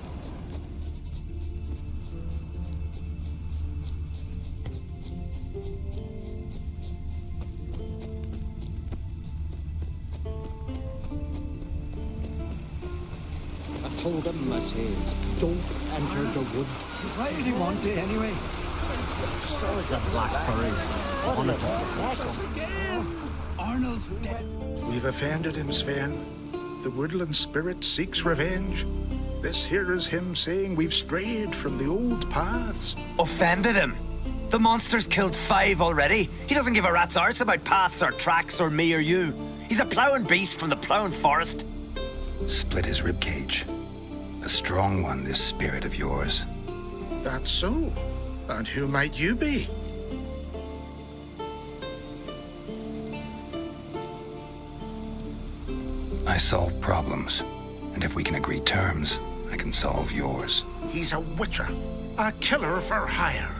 I told him, I said, don't enter the wood. Why did he want to anyway? Swords and black furries. One of them. Arnold's dead. We've offended him, Sven. The woodland spirit seeks revenge. This here is him saying we've strayed from the old paths. Offended him? The monster's killed 5 already. He doesn't give a rat's arse about paths or tracks or me or you. He's a plowing beast from the plowing forest. Split his ribcage. A strong one, this spirit of yours. That's so. And who might you be? I solve problems, and if we can agree terms, I can solve yours. He's a witcher, a killer for hire.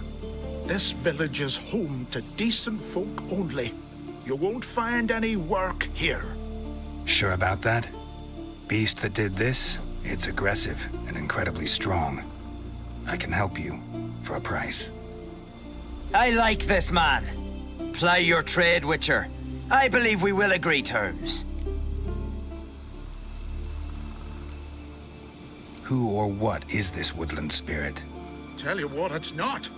This village is home to decent folk only. You won't find any work here. Sure about that? Beast that did this, it's aggressive and incredibly strong. I can help you for a price. I like this man. Ply your trade, Witcher. I believe we will agree terms. Who or what is this woodland spirit? Tell you what, it's not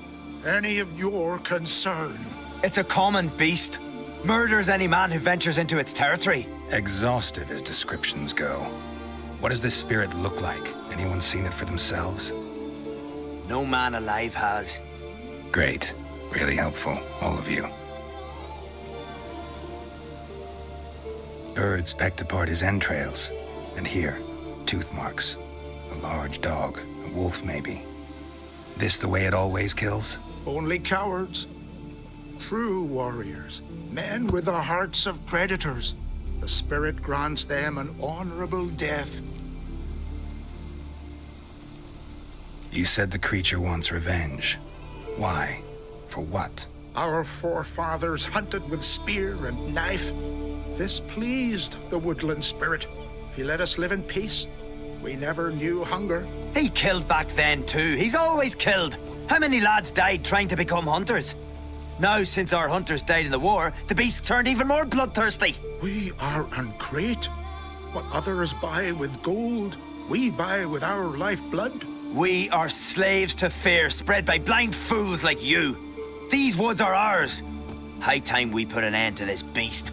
any of your concern. It's a common beast. Murders any man who ventures into its territory. Exhaustive as descriptions go. What does this spirit look like? Anyone seen it for themselves? No man alive has. Great. Really helpful, all of you. Birds pecked apart his entrails. And here, tooth marks. A large dog, a wolf maybe. This the way it always kills? Only cowards. True warriors. Men with the hearts of predators. The spirit grants them an honorable death. You said the creature wants revenge. Why? For what? Our forefathers hunted with spear and knife. This pleased the woodland spirit. He let us live in peace. We never knew hunger. He killed back then too. He's always killed. How many lads died trying to become hunters? Now, since our hunters died in the war, the beast turned even more bloodthirsty. We are uncreate. What others buy with gold, we buy with our lifeblood. We are slaves to fear spread by blind fools like you. These woods are ours. High time we put an end to this beast.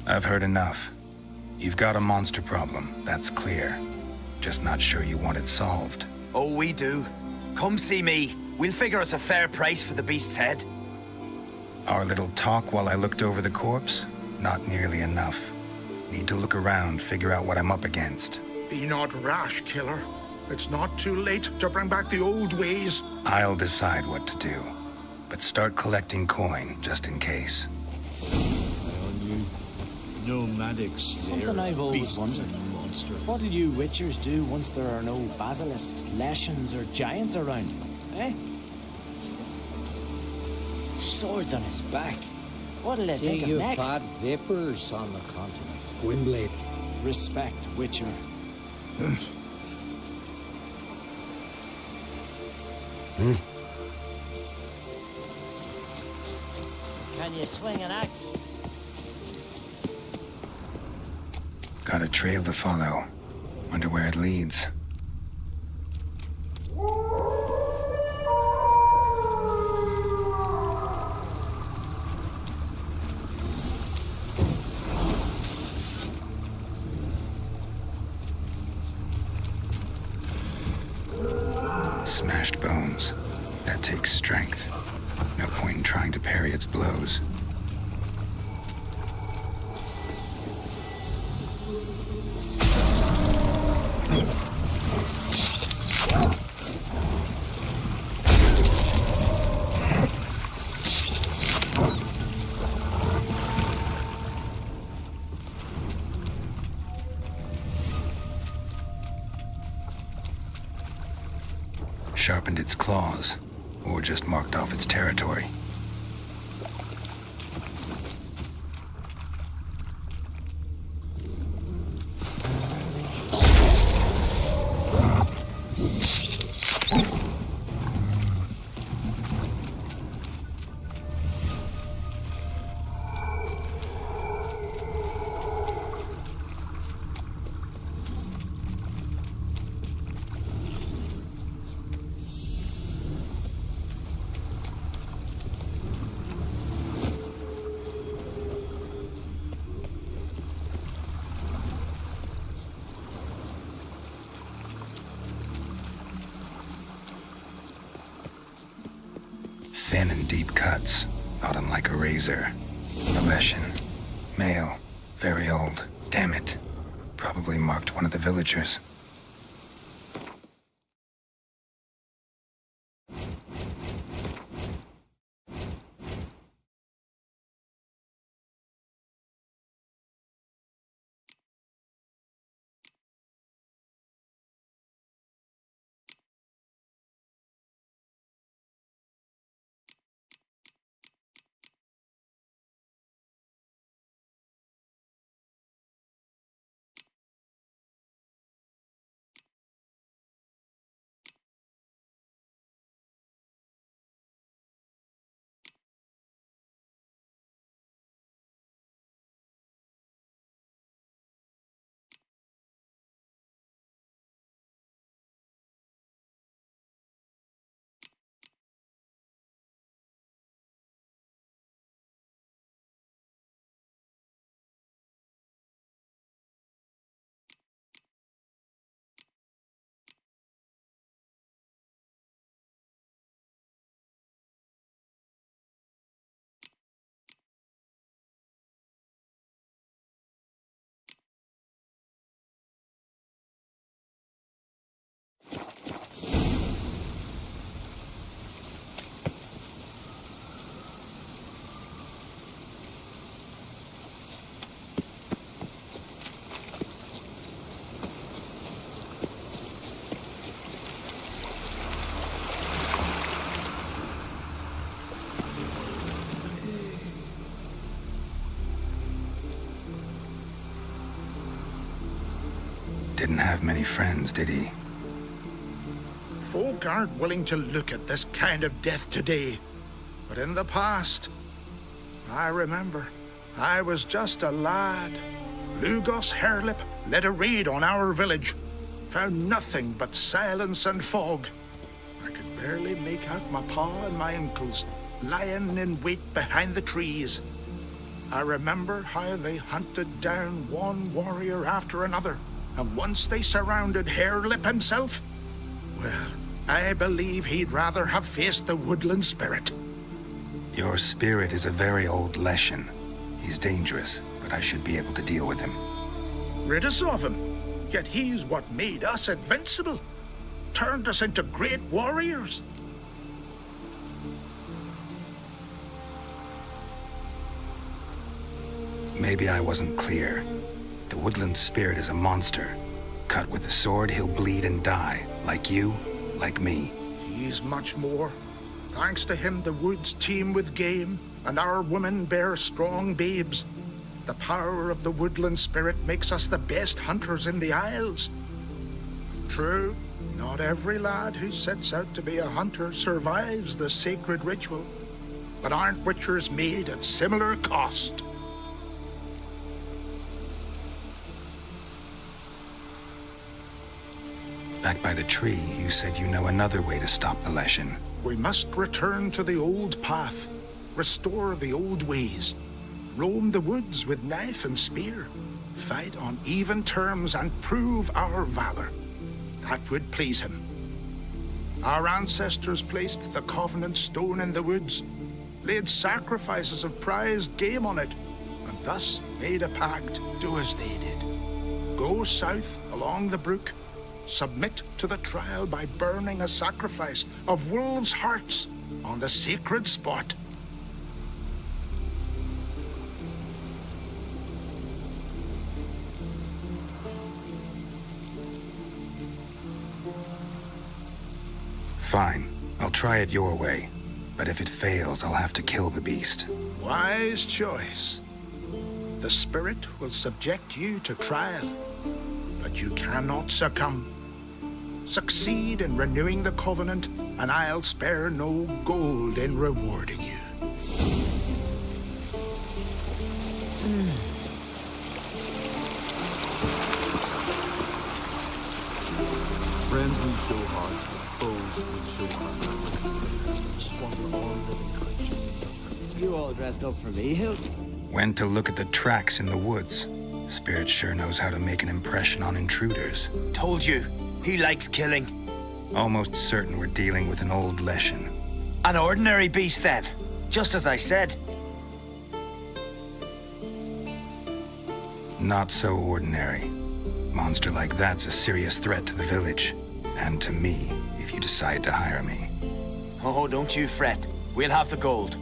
I've heard enough. You've got a monster problem, that's clear. Just not sure you want it solved. Oh, we do. Come see me. We'll figure us a fair price for the beast's head. Our little talk while I looked over the corpse? Not nearly enough. Need to look around, figure out what I'm up against. Be not rash, killer. It's not too late to bring back the old ways. I'll decide what to do. But start collecting coin, just in case. Nomadic slayer. Something I've always beasts wondered. and monsters. What do you Witchers do once there are no basilisks, leshens, or giants around? Eh? Swords on his back. What'll they think of next? bad vapors on the continent. Gwynblade. Respect, Witcher. Can you swing an axe? Got a trail to follow. Wonder where it leads. Smashed bones. That takes strength. No point in trying to parry its blows. sharpened its claws, or just marked off its territory. Thin and deep cuts, not unlike a razor. A Leshen. Male. Very old. Damn it. Probably marked one of the villagers. Didn't have many friends, did he? Folk aren't willing to look at this kind of death today. But in the past, I remember, I was just a lad. Lugos Hairlip led a raid on our village. Found nothing but silence and fog. I could barely make out my pa and my uncles lying in wait behind the trees. I remember how they hunted down one warrior after another. And once they surrounded Hairlip himself, well, I believe he'd rather have faced the woodland spirit. Your spirit is a very old Leshen. He's dangerous, but I should be able to deal with him. Rid us of him. Yet he's what made us invincible. Turned us into great warriors. Maybe I wasn't clear. The woodland spirit is a monster. Cut with the sword, he'll bleed and die. Like you, like me. He's much more. Thanks to him, the woods teem with game, and our women bear strong babes. The power of the woodland spirit makes us the best hunters in the Isles. True, not every lad who sets out to be a hunter survives the sacred ritual. But aren't witchers made at similar cost? Back by the tree, you said you know another way to stop the Leshen. We must return to the old path, restore the old ways, roam the woods with knife and spear, fight on even terms and prove our valor. That would please him. Our ancestors placed the Covenant Stone in the woods, laid sacrifices of prized game on it, and thus made a pact, do as they did. Go south along the brook, submit to the trial by burning a sacrifice of wolves' hearts on the sacred spot. Fine. I'll try it your way. But if it fails, I'll have to kill the beast. Wise choice. The spirit will subject you to trial, but you cannot succumb. Succeed in renewing the covenant, and I'll spare no gold in rewarding you. Friends we show heart, foes we show heart. Swallow all living creatures. You all dressed up for me, Hilt? Went to look at the tracks in the woods. Spirit sure knows how to make an impression on intruders. Told you, he likes killing. Almost certain we're dealing with an old Leshen. An ordinary beast then, just as I said. Not so ordinary. Monster like that's a serious threat to the village. And to me, if you decide to hire me. Oh, don't you fret. We'll have the gold.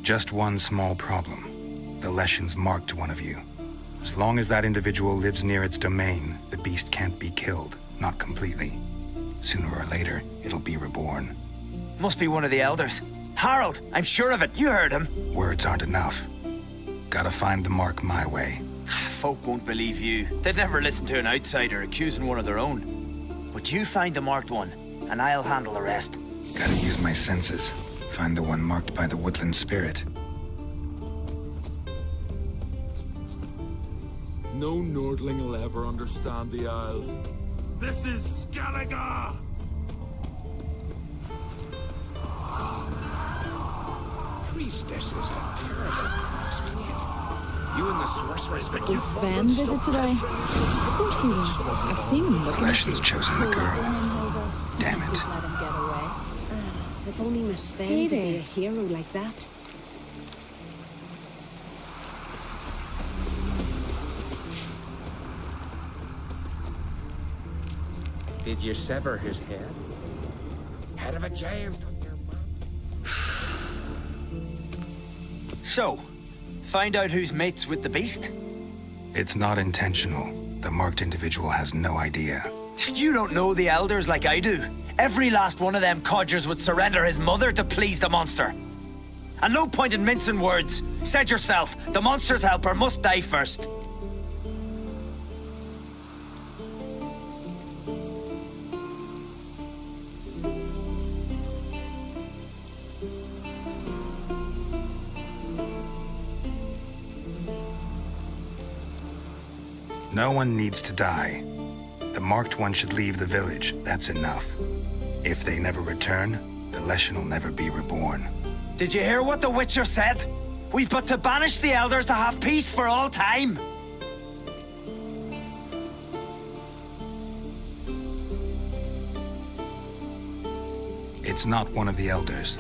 Just one small problem. The Leshen's marked one of you. As long as that individual lives near its domain, the beast can't be killed. Not completely. Sooner or later, it'll be reborn. Must be one of the elders. Harold, I'm sure of it. You heard him. Words aren't enough. Gotta find the mark my way. Folk won't believe you. They'd never listen to an outsider accusing one of their own. But you find the marked one, and I'll handle the rest. Gotta use my senses. Find the one marked by the woodland spirit. No Nordling will ever understand the Isles. This is Skellige! Priestesses are terrible craftsmen. You and the sorceress, but you Did Sven visit today? Of course he will. I've seen him looking at you. Leshen's chosen the girl. Damn it. Let him get away. If only Miss Sven could be a hero like that. Did you sever his head? Head of a giant on your mouth. So, find out who's mates with the beast? It's not intentional. The marked individual has no idea. You don't know the elders like I do. Every last one of them codgers would surrender his mother to please the monster. And no point in mincing words. Said yourself, the monster's helper must die first. No one needs to die. The marked one should leave the village. That's enough. If they never return, the Leshen will never be reborn. Did you hear what the Witcher said? We've but to banish the elders to have peace for all time. It's not one of the elders.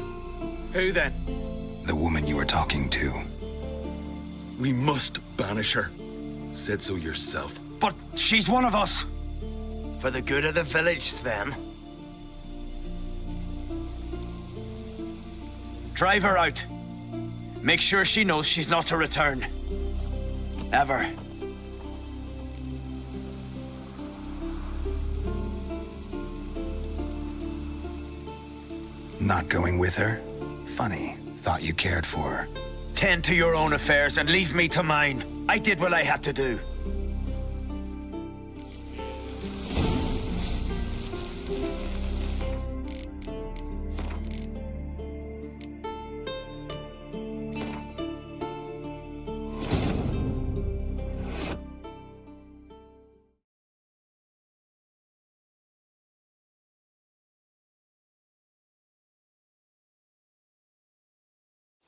Who then? The woman you were talking to. We must banish her. Said so yourself. But she's one of us. For the good of the village, Sven. Drive her out. Make sure she knows she's not to return. Ever. Not going with her? Funny. Thought you cared for her. Tend to your own affairs and leave me to mine. I did what I had to do.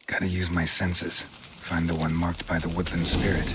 Gotta use my senses. Find the one marked by the woodland spirit.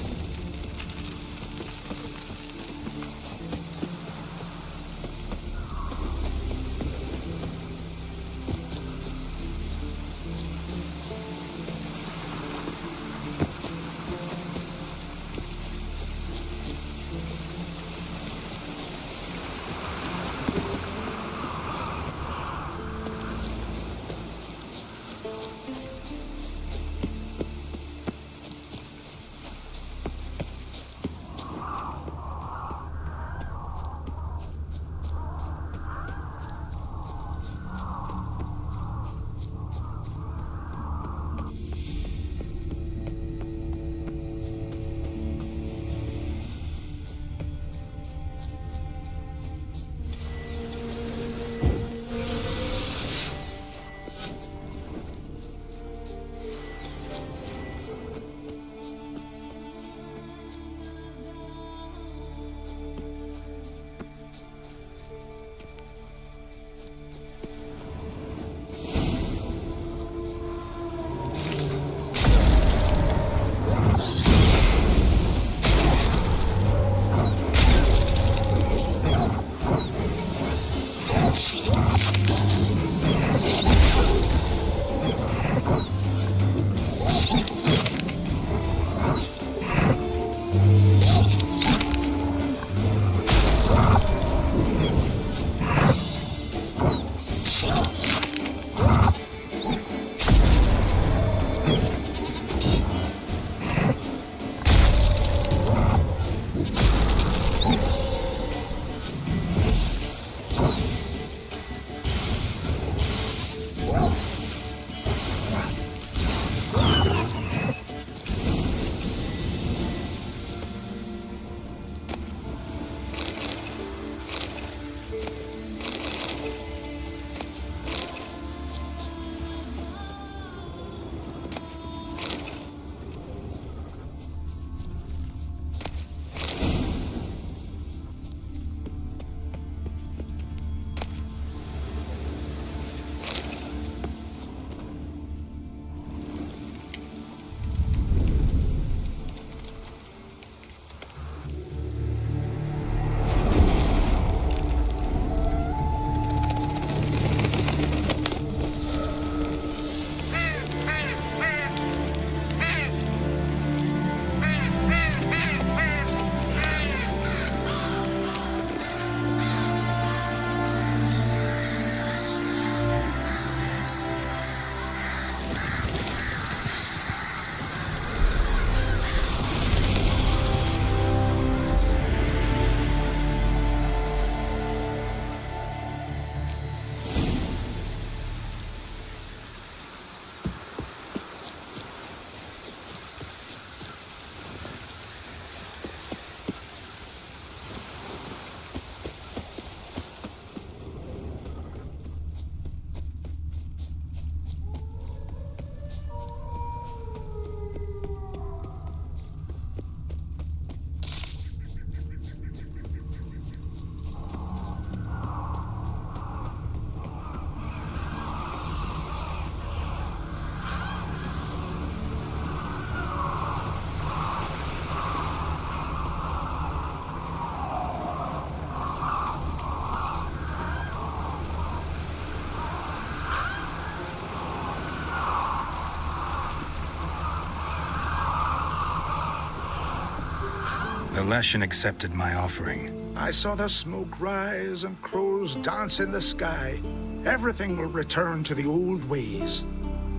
The Leshen accepted my offering. I saw the smoke rise and crows dance in the sky. Everything will return to the old ways.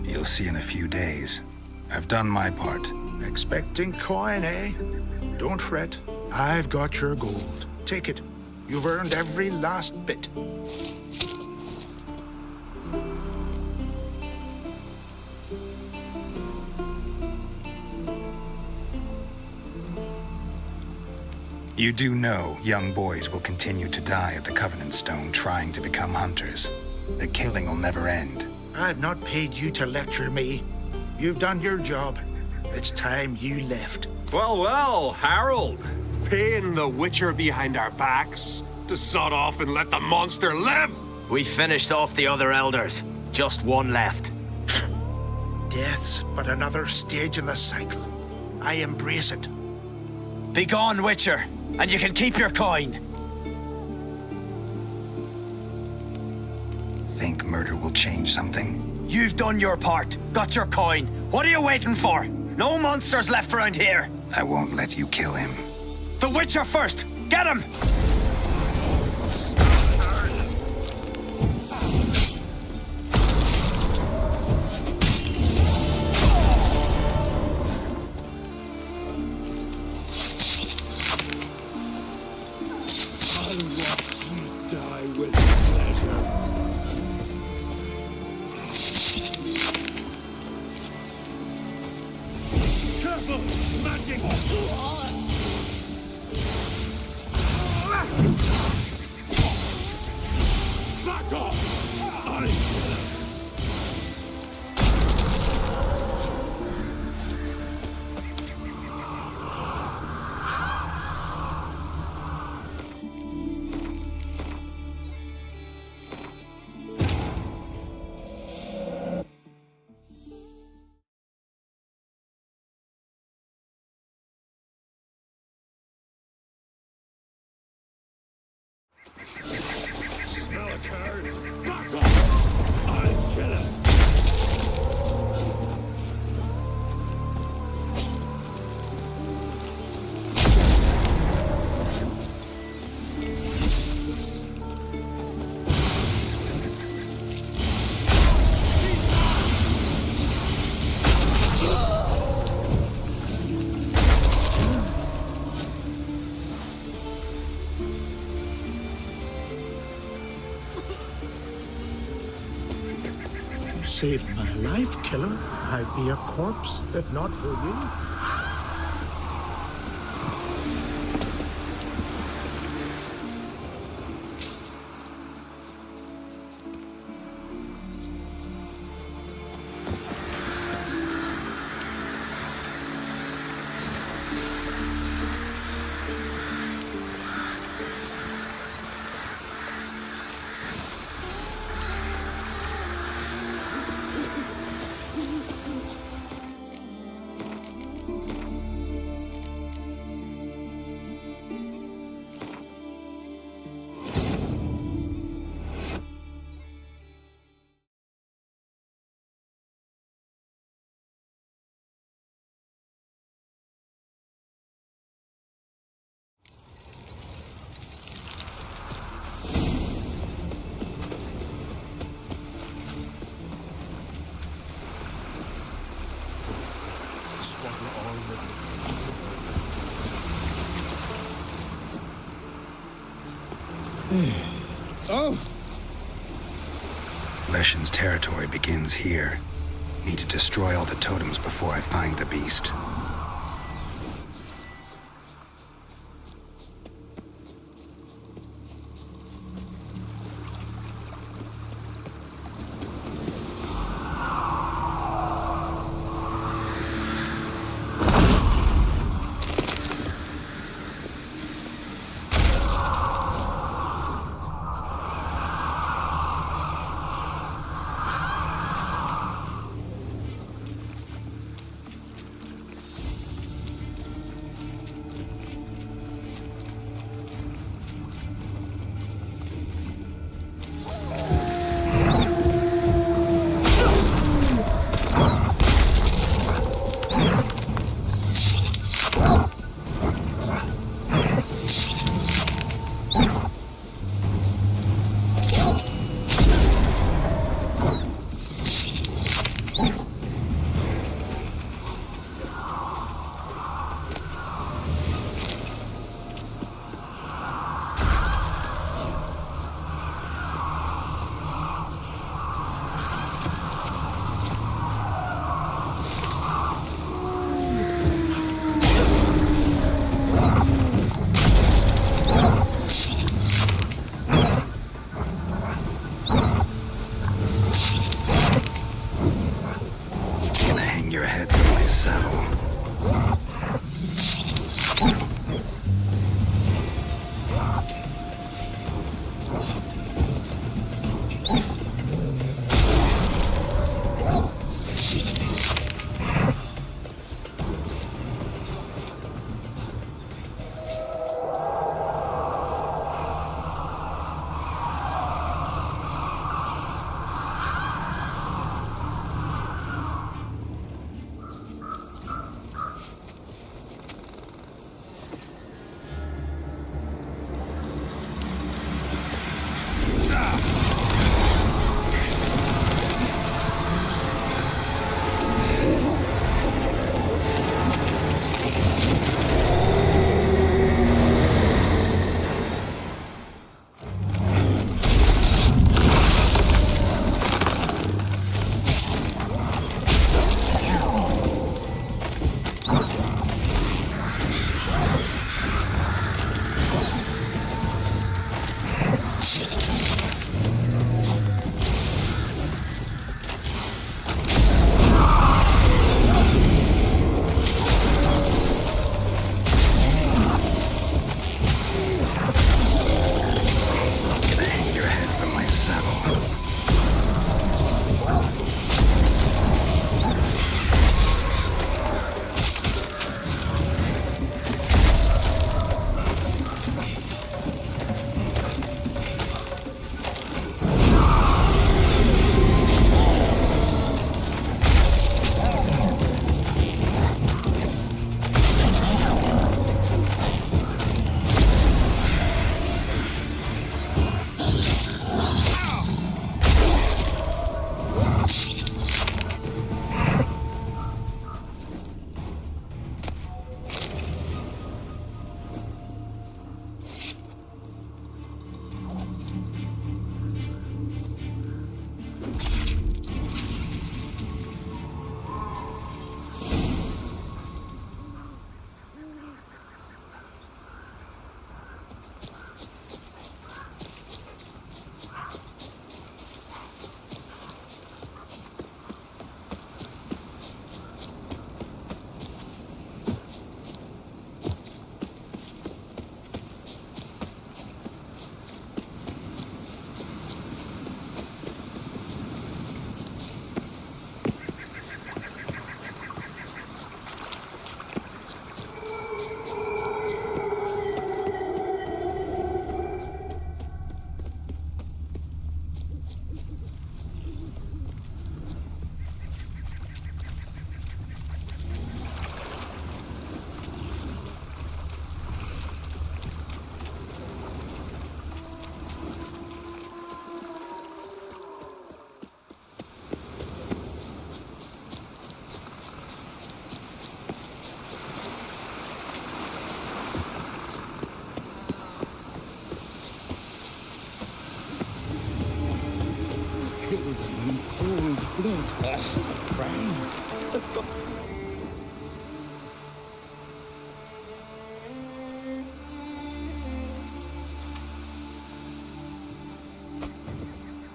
You'll see in a few days. I've done my part. Expecting coin, eh? Don't fret. I've got your gold. Take it. You've earned every last bit. You do know young boys will continue to die at the Covenant Stone trying to become hunters. The killing will never end. I've not paid you to lecture me. You've done your job. It's time you left. Well, well, Harold. Paying the Witcher behind our backs to sod off and let the monster live. We finished off the other elders. Just one left. Death's but another stage in the cycle. I embrace it. Be gone, Witcher, and you can keep your coin. Think murder will change something? You've done your part. Got your coin. What are you waiting for? No monsters left around here. I won't let you kill him. The Witcher first! Get him! Smell a card? Back off! I'll kill him! Saved my life, killer. I'd be a corpse if not for you. Oh! Leshen's territory begins here. Need to destroy all the totems before I find the beast.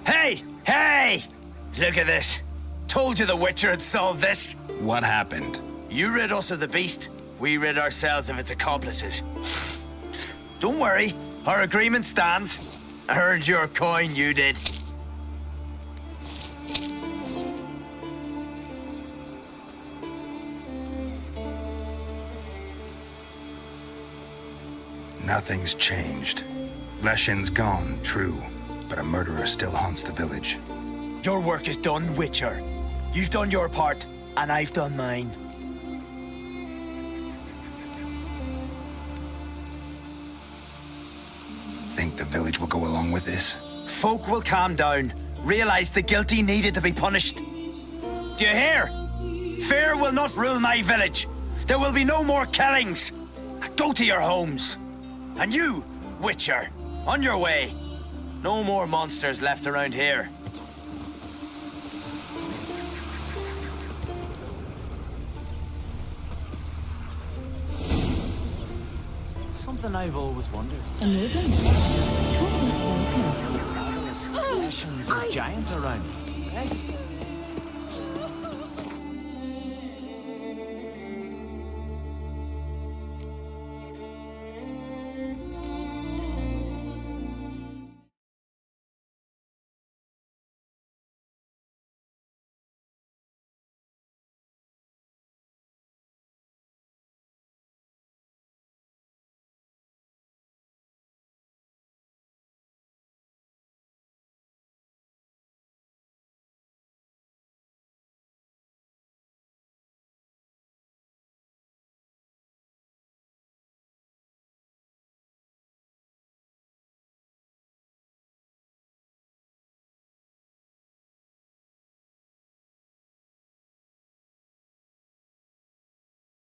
Hey! Hey! Look at this. Told you the Witcher had solved this. What happened? You rid us of the beast. We rid ourselves of its accomplices. Don't worry. Our agreement stands. I earned your coin, you did. Nothing's changed. Leshin's gone, true, but a murderer still haunts the village. Your work is done, Witcher. You've done your part, and I've done mine. Think the village will go along with this? Folk will calm down, realize the guilty needed to be punished. Do you hear? Fear will not rule my village. There will be no more killings. Go to your homes. And you, Witcher, on your way. No more monsters left around here. Something I've always wondered. A nobleman? Totally welcome. Basilisk, Leshens, or giants around, eh?